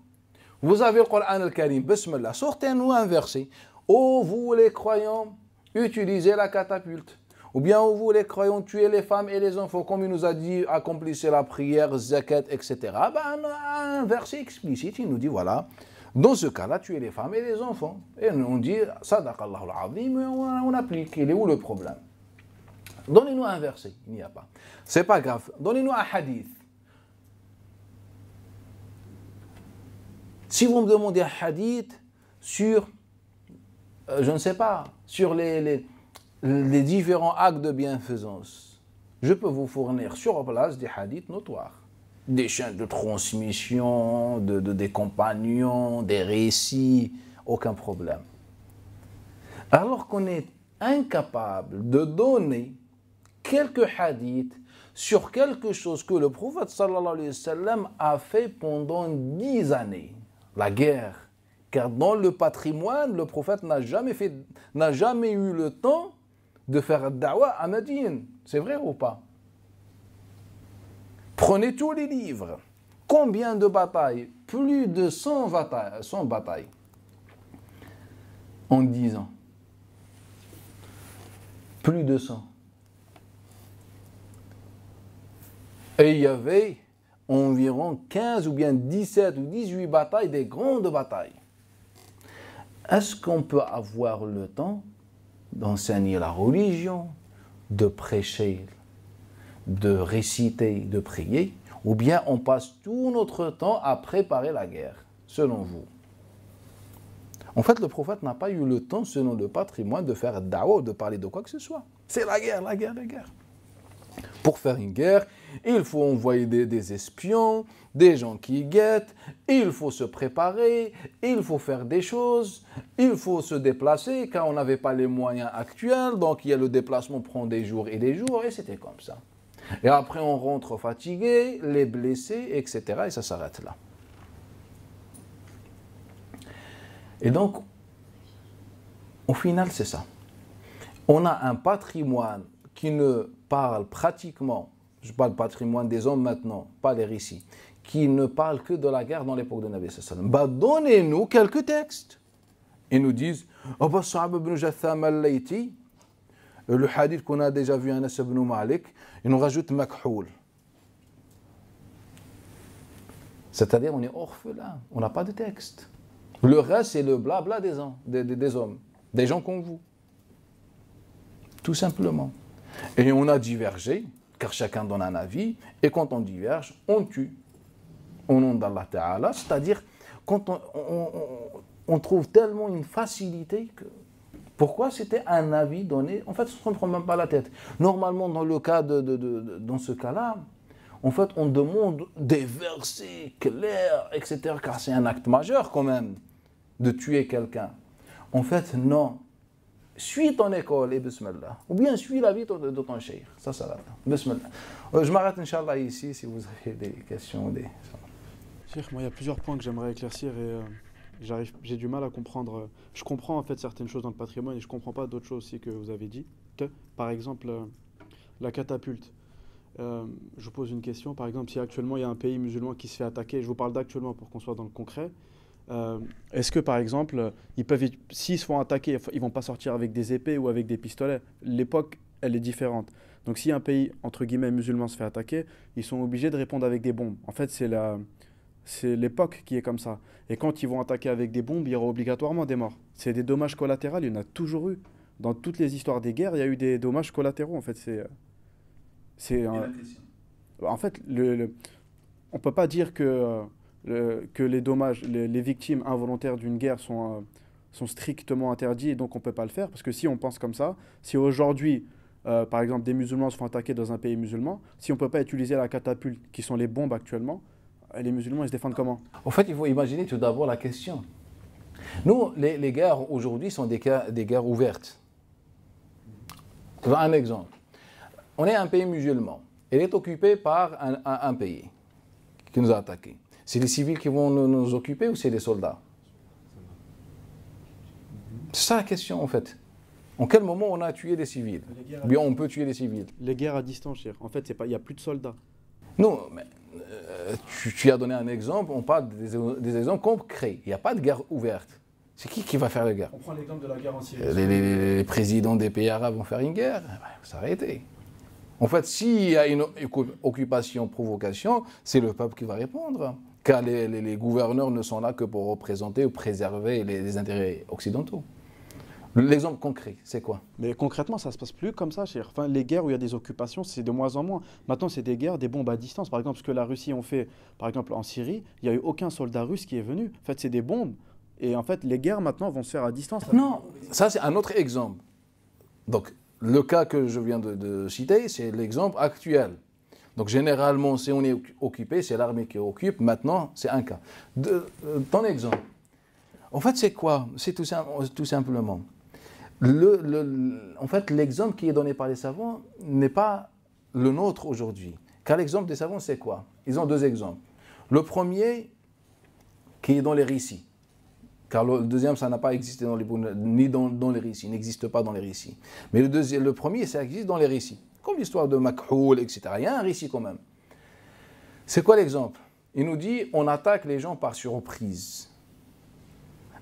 Vous avez le Coran al-Karim, Bismillah, sortez-nous un verset. Oh, vous les croyants, utilisez la catapulte. Ou bien, oh, vous les croyants, tuez les femmes et les enfants, comme il nous a dit, accomplissez la prière, zakat, etc. Ben, un verset explicite, il nous dit, voilà, dans ce cas-là, tuez les femmes et les enfants. Et on dit, sadaqallahu al-azim, on applique. Il est où le problème? Donnez-nous un verset, il n'y a pas. C'est pas grave. Donnez-nous un hadith. Si vous me demandez un hadith sur, je ne sais pas, sur les différents actes de bienfaisance, je peux vous fournir sur place des hadiths notoires. Des chaînes de transmission, des compagnons, des récits, aucun problème. Alors qu'on est incapable de donner quelques hadiths sur quelque chose que le prophète sallallahu alayhi wa sallam a fait pendant 10 années, la guerre. Car dans le patrimoine, le prophète n'a jamais eu le temps de faire da'wa à Médine. C'est vrai ou pas? Prenez tous les livres. Combien de batailles? Plus de 100 batailles. En 10 ans. Plus de 100. Et il y avait environ 15 ou bien 17 ou 18 batailles, des grandes batailles. Est-ce qu'on peut avoir le temps d'enseigner la religion, de prêcher, de réciter, de prier, ou bien on passe tout notre temps à préparer la guerre, selon vous? En fait, le prophète n'a pas eu le temps, selon le patrimoine, de faire da'wa, de parler de quoi que ce soit. C'est la guerre, la guerre, la guerre. Pour faire une guerre, il faut envoyer des espions, des gens qui guettent, il faut se préparer, il faut faire des choses, il faut se déplacer, car on n'avait pas les moyens actuels, donc le déplacement prend des jours, et c'était comme ça. Et après, on rentre fatigué, les blessés, etc., et ça s'arrête là. Et donc, au final, c'est ça. On a un patrimoine qui ne parle pratiquement, je parle patrimoine des hommes maintenant, pas les récits, qui ne parle que de la guerre dans l'époque de Nabi sallallahu alayhi wa sallam. Donnez-nous quelques textes. Ils nous disent, Sa'ab ibn Jatham al-Layti, le hadith qu'on a déjà vu, Anas ibn Malik, il nous rajoute Makhoul. C'est-à-dire, on est orphelin, on n'a pas de texte. Le reste, c'est le blabla des hommes, des gens comme vous. Tout simplement. Et on a divergé, car chacun donne un avis, et quand on diverge, on tue. Au nom d'Allah Ta'ala, c'est-à-dire, quand on trouve tellement une facilité que... Pourquoi c'était un avis donné? En fait, on ne prend même pas la tête. Normalement, dans le cas dans ce cas-là, en fait, on demande des versets clairs, etc., car c'est un acte majeur quand même, de tuer quelqu'un. En fait, non. Suis ton école et bismillah. Ou bien suis la vie de ton cheikh. Ça s'arrête. Bismillah. Je m'arrête, Inch'Allah, ici, si vous avez des questions. Cheikh, moi, il y a plusieurs points que j'aimerais éclaircir et j'ai du mal à comprendre. Je comprends en fait certaines choses dans le patrimoine et je ne comprends pas d'autres choses aussi que vous avez dit. Par exemple, la catapulte. Je vous pose une question. Par exemple, si actuellement il y a un pays musulman qui se fait attaquer, je vous parle d'actuellement pour qu'on soit dans le concret. Est-ce que par exemple, s'ils se font attaquer, ils vont pas sortir avec des épées ou avec des pistolets? L'époque, elle est différente. Donc si un pays, entre guillemets, musulman se fait attaquer, ils sont obligés de répondre avec des bombes. En fait, c'est l'époque qui est comme ça. Et quand ils vont attaquer avec des bombes, il y aura obligatoirement des morts. C'est des dommages collatéraux, il y en a toujours eu. Dans toutes les histoires des guerres, il y a eu des dommages collatéraux. En fait, en fait, on ne peut pas dire que les dommages, les victimes involontaires d'une guerre sont strictement interdits et donc on ne peut pas le faire. Parce que si on pense comme ça, si aujourd'hui, par exemple, des musulmans se font attaquer dans un pays musulman, si on ne peut pas utiliser la catapulte, qui sont les bombes actuellement, les musulmans, ils se défendent comment? En fait, il faut imaginer tout d'abord la question. Nous, les guerres aujourd'hui sont des guerres ouvertes. Un exemple. On est un pays musulman. Il est occupé par un pays qui nous a attaqués. C'est les civils qui vont nous occuper ou c'est les soldats? C'est ça la question en fait. En quel moment on a tué des civils? Ou bien on peut tuer des civils? Les guerres à distance, cher. En fait, il n'y a plus de soldats. Non, mais tu as donné un exemple, on parle des exemples concrets. Il n'y a pas de guerre ouverte. C'est qui va faire la guerre? On prend l'exemple de la guerre en Syrie. Les présidents des pays arabes vont faire une guerre? Il faut s'arrêter. En fait, s'il y a une occupation, provocation, c'est le peuple qui va répondre. Car les gouverneurs ne sont là que pour représenter ou préserver les intérêts occidentaux. L'exemple concret, c'est quoi? Mais concrètement, ça ne se passe plus comme ça, cher. Enfin, les guerres où il y a des occupations, c'est de moins en moins. Maintenant, c'est des guerres, des bombes à distance. Par exemple, ce que la Russie a fait, par exemple, en Syrie, il n'y a eu aucun soldat russe qui est venu. En fait, c'est des bombes. Et en fait, les guerres, maintenant, vont se faire à distance. Non, ça, c'est un autre exemple. Donc, le cas que je viens de citer, c'est l'exemple actuel. Donc, généralement, si on est occupé, c'est l'armée qui occupe. Maintenant, c'est un cas. Ton exemple. En fait, c'est quoi? C'est tout simplement. En fait, l'exemple qui est donné par les savants n'est pas le nôtre aujourd'hui. Car l'exemple des savants, c'est quoi? Ils ont deux exemples. Le premier, qui est dans les récits. Car le deuxième, ça n'a pas existé ni dans les récits, n'existe pas dans les récits. Mais le premier, ça existe dans les récits. Comme l'histoire de Makhoul, etc. Il y a un récit quand même. C'est quoi l'exemple? Il nous dit, on attaque les gens par surprise.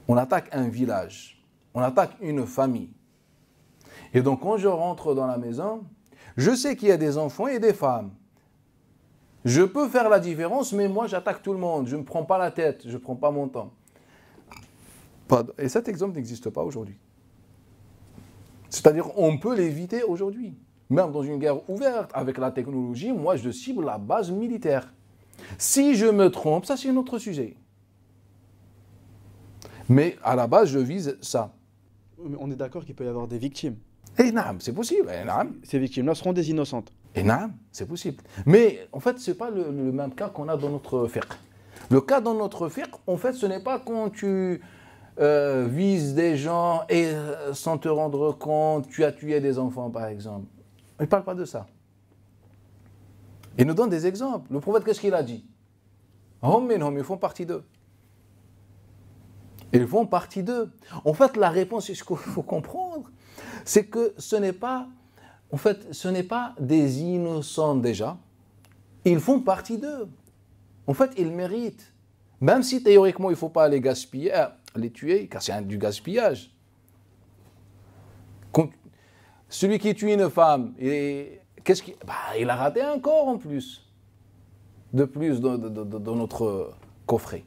On attaque un village. On attaque une famille. Et donc, quand je rentre dans la maison, je sais qu'il y a des enfants et des femmes. Je peux faire la différence, mais moi, j'attaque tout le monde. Je ne me prends pas la tête, je ne prends pas mon temps. Et cet exemple n'existe pas aujourd'hui. C'est-à-dire, on peut l'éviter aujourd'hui. Même dans une guerre ouverte, avec la technologie, moi, je cible la base militaire. Si je me trompe, ça, c'est un autre sujet. Mais à la base, je vise ça. On est d'accord qu'il peut y avoir des victimes. Et naam, c'est possible. Ces victimes-là seront des innocentes. Et naam, c'est possible. Mais en fait, ce n'est pas le même cas qu'on a dans notre fiqh. Le cas dans notre fiqh, en fait, ce n'est pas quand tu vises des gens et sans te rendre compte, tu as tué des enfants, par exemple. Il ne parle pas de ça. Il nous donne des exemples. Le prophète, qu'est-ce qu'il a dit? Hum minhum, ils font partie d'eux. Ils font partie d'eux. En fait, la réponse, c'est ce qu'il faut comprendre, c'est que ce n'est pas des innocents déjà. Ils font partie d'eux. En fait, ils méritent. Même si théoriquement, il ne faut pas les gaspiller, les tuer, car c'est du gaspillage. Celui qui tue une femme, il a raté un corps en plus. De plus dans notre coffret.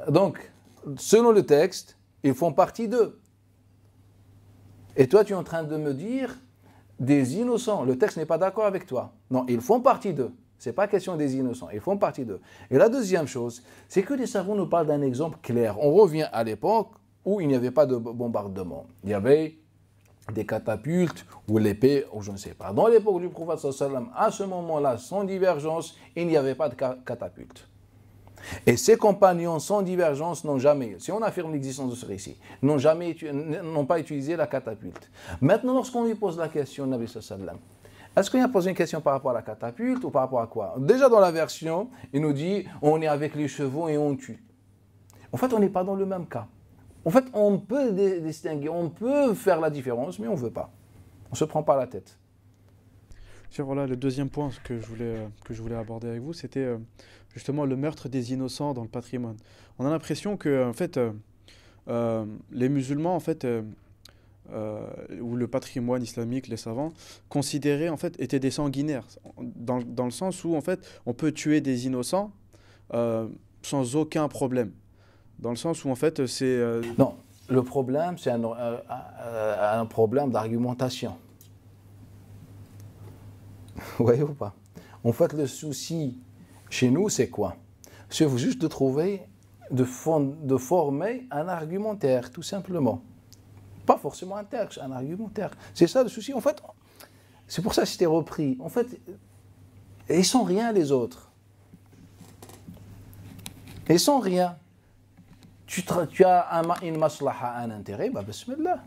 Donc, selon le texte, ils font partie d'eux. Et toi, tu es en train de me dire des innocents. Le texte n'est pas d'accord avec toi. Non, ils font partie d'eux. Ce n'est pas question des innocents. Ils font partie d'eux. Et la deuxième chose, c'est que les savants nous parlent d'un exemple clair. On revient à l'époque où il n'y avait pas de bombardement. Il y avait des catapultes ou l'épée, ou je ne sais pas. Dans l'époque du prophète sallallahu alayhi wa sallam, à ce moment-là, sans divergence, il n'y avait pas de catapulte. Et ses compagnons, sans divergence, n'ont jamais, si on affirme l'existence de ce récit, n'ont pas utilisé la catapulte. Maintenant, lorsqu'on lui pose la question, Nabi sallallahu alayhi wa sallam, est-ce qu'il a posé une question par rapport à la catapulte ou par rapport à quoi? Déjà dans la version, il nous dit, on est avec les chevaux et on tue. En fait, on n'est pas dans le même cas. En fait, on peut distinguer, on peut faire la différence, mais on ne veut pas. On ne se prend pas la tête. Voilà, le deuxième point que je voulais aborder avec vous, c'était justement le meurtre des innocents dans le patrimoine. On a l'impression que, en fait, les musulmans, en fait, ou le patrimoine islamique, les savants, considéraient, en fait, étaient des sanguinaires, dans le sens où, en fait, on peut tuer des innocents sans aucun problème. Dans le sens où, en fait, c'est... Non, le problème, c'est un problème d'argumentation. Vous voyez ou pas? En fait, le souci chez nous, c'est quoi? C'est juste de trouver, de former un argumentaire, tout simplement. Pas forcément un texte, un argumentaire. C'est ça le souci. En fait, c'est pour ça que c'était repris. En fait, ils sont rien les autres. Ils sont rien. Tu as une maslaha, un intérêt, bah bismillah.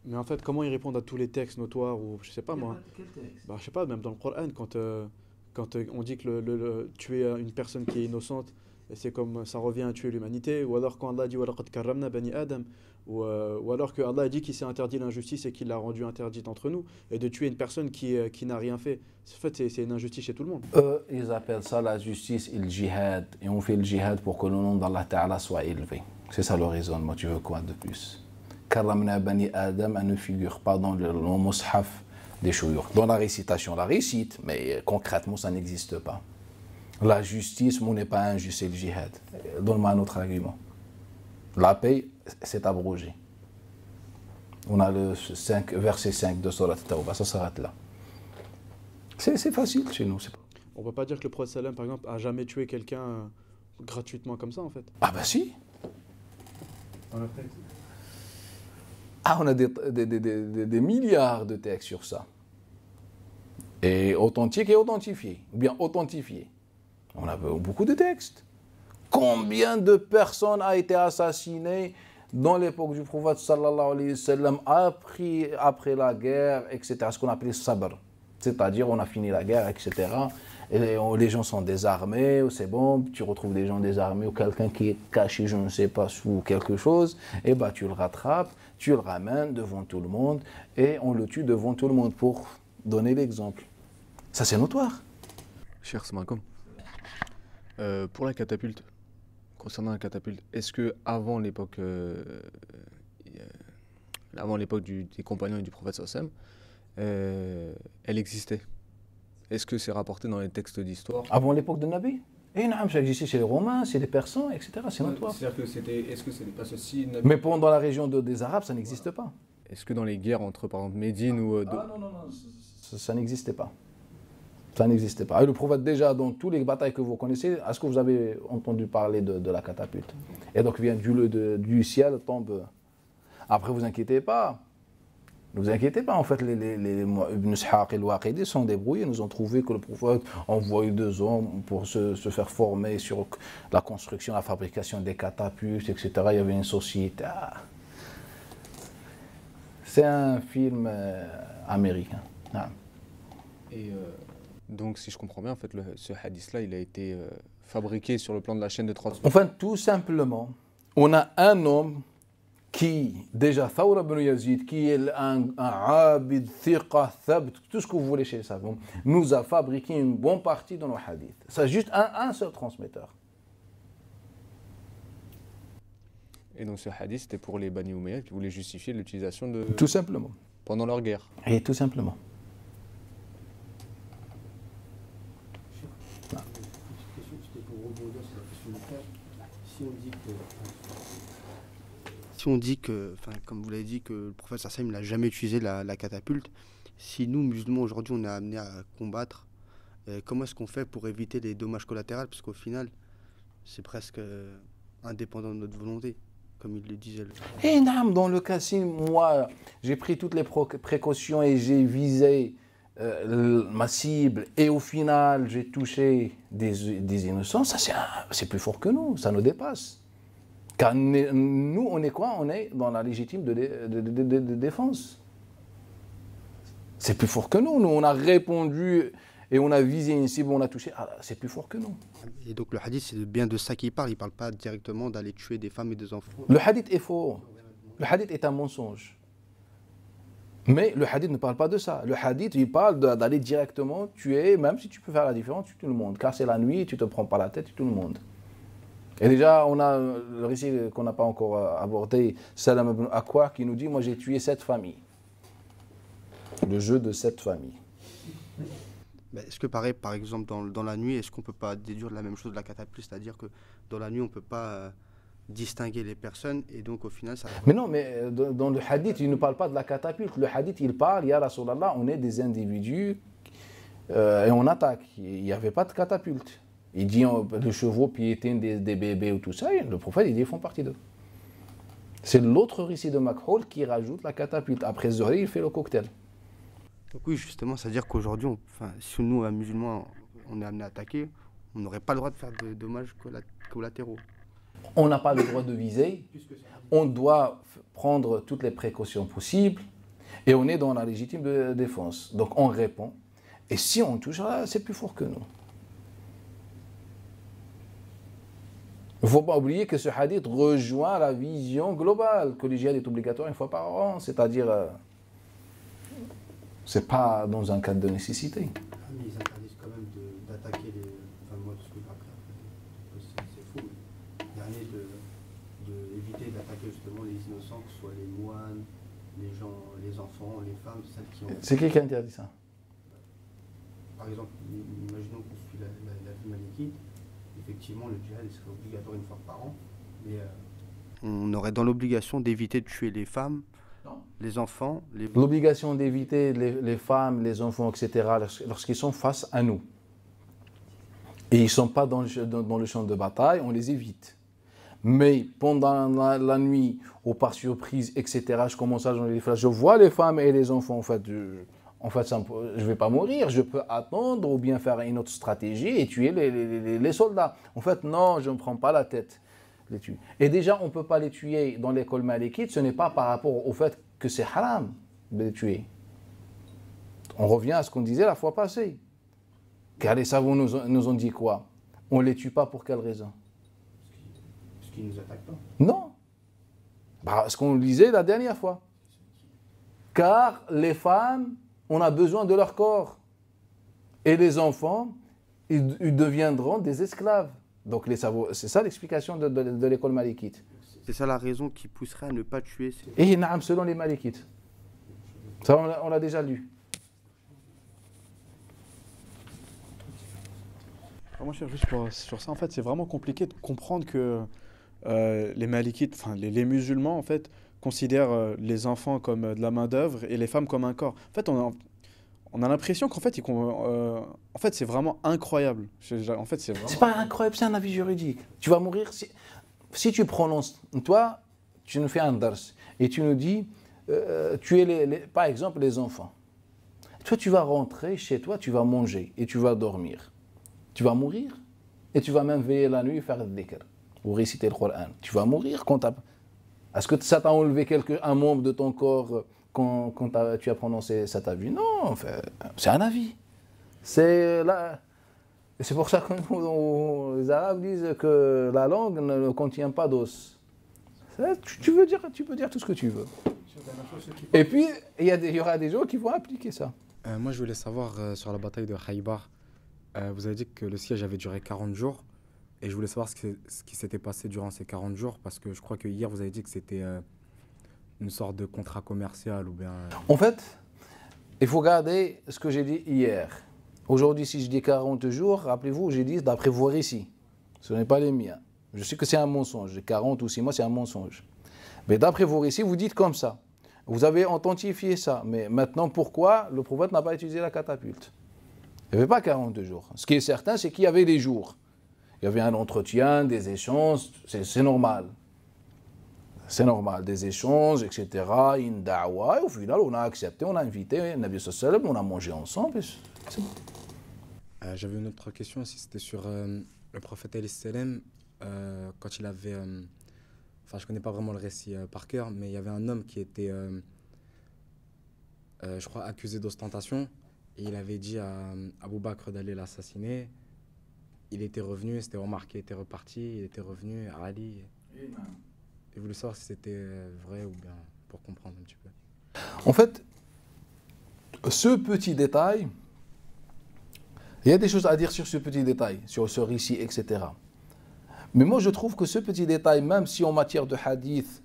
Mais en fait, comment ils répondent à tous les textes notoires ou je sais pas moi. Quel texte? Bah, je sais pas, même dans le Coran, quand on dit que tuer une personne qui est innocente, et c'est comme ça revient à tuer l'humanité, ou alors quand Allah dit وَلَقَدْ كَرَّمْنَا بَنِي آدَمَ, ou alors que Allah dit qu'il s'est interdit l'injustice et qu'il l'a rendue interdite entre nous, et de tuer une personne qui n'a rien fait. En fait, c'est une injustice chez tout le monde. Eux, ils appellent ça la justice et le djihad. Et on fait le djihad pour que le nom d'Allah Ta'ala soit élevé. C'est ça le raisonnement. Tu veux quoi de plus? Karramna Bani Adam, elle ne figure pas dans le mushaf des chouyours. Dans la récitation, la récite, mais concrètement, ça n'existe pas. La justice, on n'est pas injuste, c'est le djihad. Donne-moi un autre argument. La paix, c'est abrogé. On a le verset 5 de Surat Tawbah, ça s'arrête là. C'est facile chez nous. On peut pas dire que le prophète sallam, par exemple, a jamais tué quelqu'un gratuitement comme ça, en fait. Ah bah si. On a des milliards de textes sur ça. Et authentiques et authentifiés. Ou bien authentifiés. On a beaucoup de textes. Combien de personnes a été assassinées dans l'époque du prophète sallallahu alayhi wa sallam après la guerre, etc. Ce qu'on appelait sabr. C'est-à-dire on a fini la guerre, etc. Et les gens sont désarmés, c'est bon, tu retrouves des gens désarmés ou quelqu'un qui est caché, je ne sais pas, sous quelque chose, et bah tu le rattrapes, tu le ramènes devant tout le monde et on le tue devant tout le monde pour donner l'exemple. Ça c'est notoire. Cher Smalcolm, pour la catapulte, concernant la catapulte, est-ce que avant l'époque des compagnons et du prophète sallam, elle existait? Est-ce que c'est rapporté dans les textes d'histoire? Avant l'époque de Nabi? Et non, ça existait chez les Romains, chez les Persans, etc. C'est notoire. C'est-à-dire que est-ce que c'était pas ceci? Mais pendant la région des Arabes, ça n'existe pas. Est-ce que dans les guerres entre, par exemple, Médine ou... non. Ça n'existait pas. Ça n'existait pas. Et le prophète, déjà, dans toutes les batailles que vous connaissez, est-ce que vous avez entendu parler de la catapulte? Et donc, vient du ciel, tombe. Après, vous inquiétez pas. Ne vous inquiétez pas, en fait, les Ibn Ishaq et Al-Waqidi sont débrouillés. Nous ont trouvé que le prophète envoyait 2 hommes pour se faire former sur la construction, la fabrication des catapultes, etc. Il y avait une société. C'est un film américain. Et donc, si je comprends bien, en fait, ce hadith-là, il a été fabriqué sur le plan de la chaîne de transmission. Enfin, tout simplement, on a un homme qui, déjà, Thawr ibn Yazid, qui est un abid, thiqa, thabt, tout ce que vous voulez chez les savants, nous a fabriqué une bonne partie de nos hadiths. C'est juste un seul transmetteur. Et donc, ce hadith, c'était pour les Bani Umayyad qui voulaient justifier l'utilisation de... Tout simplement. Pendant leur guerre. Et tout simplement. Si on dit que, comme vous l'avez dit, que le prophète sallam n'a jamais utilisé la catapulte, si nous, musulmans, aujourd'hui, on est amenés à combattre, comment est-ce qu'on fait pour éviter les dommages collatéraux? Parce qu'au final, c'est presque indépendant de notre volonté, comme il le disait. Et dans le cas, si moi, j'ai pris toutes les précautions et j'ai visé ma cible, et au final, j'ai touché des innocents, ça c'est plus fort que nous, ça nous dépasse. Car nous, on est quoi? On est dans la légitime de défense. C'est plus fort que nous. Nous, on a répondu et on a visé une cible, on a touché. C'est plus fort que nous. Et donc le hadith, c'est bien de ça qu'il parle. Il ne parle pas directement d'aller tuer des femmes et des enfants. Le hadith est faux. Le hadith est un mensonge. Mais le hadith ne parle pas de ça. Le hadith, il parle d'aller directement tuer, même si tu peux faire la différence, tu tues tout le monde. Car c'est la nuit, tu ne te prends pas la tête, tu tues tout le monde. Et déjà, on a le récit qu'on n'a pas encore abordé, Salam ibn Akwa, qui nous dit, moi j'ai tué 7 familles. Le jeu de 7 familles. Mais est-ce que pareil, par exemple, dans la nuit, est-ce qu'on ne peut pas déduire la même chose de la catapulte, c'est-à-dire que dans la nuit, on ne peut pas distinguer les personnes, et donc au final, ça... Mais non, mais dans le hadith, il ne parle pas de la catapulte. Le hadith, il parle, Ya Rasulallah, on est des individus et on attaque. Il n'y avait pas de catapulte. Il dit, les chevaux piétinent des bébés ou tout ça, et le prophète, il dit, ils font partie d'eux. C'est l'autre récit de Makhoul qui rajoute la catapulte. Après Zuhri, il fait le cocktail. Donc oui, justement, c'est-à-dire qu'aujourd'hui, si nous, musulmans, on est amené à attaquer, on n'aurait pas le droit de faire de dommages collatéraux. On n'a pas le droit de viser, on doit prendre toutes les précautions possibles, et on est dans la légitime défense. Donc on répond, et si on touche, c'est plus fort que nous. Il ne faut pas oublier que ce hadith rejoint la vision globale, que le djihad est obligatoire une fois par an, c'est-à-dire, c'est pas dans un cadre de nécessité. Mais ils interdisent quand même d'attaquer les... Enfin, moi, tout ce que après, c'est faux. Il y a rien d'éviter d'attaquer justement les innocents, que ce soit les moines, les gens, les enfants, les femmes, celles qui ont... C'est qui interdit ça? Par exemple, imaginons qu'on suit la vie malékite. Effectivement, le djihad il serait obligatoire une fois par an, mais on aurait dans l'obligation d'éviter de tuer les femmes, les enfants. L'obligation d'éviter les femmes, les enfants, etc., lorsqu'ils sont face à nous. Et ils ne sont pas dans le champ de bataille, on les évite. Mais pendant la nuit, ou par surprise, etc., je commence à joindre les flashs, je vois les femmes et les enfants, en fait, je ne vais pas mourir, je peux attendre ou bien faire une autre stratégie et tuer les soldats. En fait, non, je ne me prends pas la tête. Les tuer. Et déjà, on ne peut pas les tuer dans l'école malékite, ce n'est pas par rapport au fait que c'est haram de les tuer. On revient à ce qu'on disait la fois passée. Car les savants nous ont dit quoi? On ne les tue pas pour quelle raison? Parce qu'ils ne nous attaquent pas. Non. Ce qu'on disait la dernière fois. Car les femmes, on a besoin de leur corps. Et les enfants, ils deviendront des esclaves. Donc c'est ça l'explication de l'école malékite. C'est ça la raison qui pousserait à ne pas tuer. Et naam, selon les malékites. Ça, on l'a déjà lu. Moi, je juste sur ça, en fait, c'est vraiment compliqué de comprendre que les malékites, enfin les musulmans, en fait, considèrent les enfants comme de la main-d'œuvre et les femmes comme un corps. En fait, on a l'impression qu'en fait, en fait, c'est vraiment incroyable. En fait, c'est pas incroyable, c'est un avis juridique. Tu vas mourir si tu prononces. Toi, tu nous fais un dars et tu nous dis, tu es par exemple les enfants. Toi, tu vas rentrer chez toi, tu vas manger et tu vas dormir. Tu vas mourir et tu vas même veiller la nuit et faire le dhikr ou réciter le Coran. Tu vas mourir quand Est-ce que ça t'a enlevé un membre de ton corps quand tu as prononcé cet avis? Non, enfin, c'est un avis. C'est pour ça que les Arabes disent que la langue ne contient pas d'os. Tu peux dire tout ce que tu veux. Et puis, il y aura des gens qui vont appliquer ça. Moi, je voulais savoir sur la bataille de Khaybar. Vous avez dit que le siège avait duré 40 jours. Et je voulais savoir ce qui s'était passé durant ces 40 jours. Parce que je crois que hier, vous avez dit que c'était une sorte de contrat commercial ou bien... En fait, il faut garder ce que j'ai dit hier. Aujourd'hui, si je dis 40 jours, rappelez-vous, j'ai dit d'après vos récits. Ce n'est pas les miens. Je sais que c'est un mensonge. 40 ou 6 mois, c'est un mensonge. Mais d'après vos récits, vous dites comme ça. Vous avez authentifié ça. Mais maintenant, pourquoi le prophète n'a pas utilisé la catapulte? Il n'y avait pas 42 jours. Ce qui est certain, c'est qu'il y avait des jours. Il y avait un entretien, des échanges, c'est normal. C'est normal, des échanges, etc. Une da'wa, et au final, on a accepté, on a invité Nabi sallam, on a mangé ensemble. C'est bon. J'avais une autre question aussi, c'était sur le prophète alayhi salam, quand il avait... Enfin, je ne connais pas vraiment le récit par cœur, mais il y avait un homme qui était, je crois, accusé d'ostentation. Et il avait dit à Abu Bakr d'aller l'assassiner. Il était revenu, c'était Omar qui était reparti, il était revenu, Ali. Je voulais savoir si c'était vrai ou bien pour comprendre un petit peu. En fait, ce petit détail, il y a des choses à dire sur ce petit détail, sur ce récit, etc. Mais moi, je trouve que ce petit détail, même si en matière de hadith,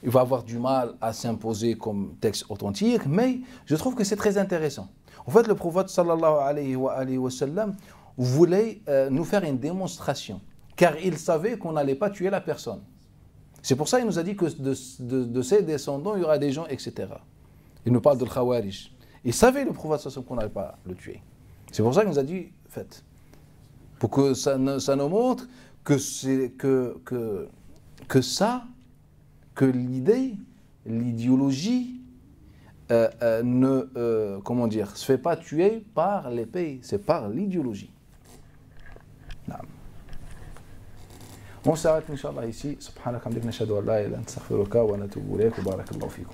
il va avoir du mal à s'imposer comme texte authentique, mais je trouve que c'est très intéressant. En fait, le prophète sallallahu alayhi wa sallam voulait nous faire une démonstration, car il savait qu'on n'allait pas tuer la personne. C'est pour ça qu'il nous a dit que de ses descendants, il y aura des gens, etc. Il nous parle de Khawarij. Il savait, le prophète sallallahu alayhi wa sallam, qu'on n'allait pas le tuer. C'est pour ça qu'il nous a dit, faites. Pour que ça nous montre que l'idée, l'idéologie se fait pas tuer par l'épée, c'est par l'idéologie. On s'arrête, Inch'Allah, ici. Subhanaka hamdika nashhadu an la ilaha illa anta astaghfiruka wa natubu ilayk wa barakallahu fikum.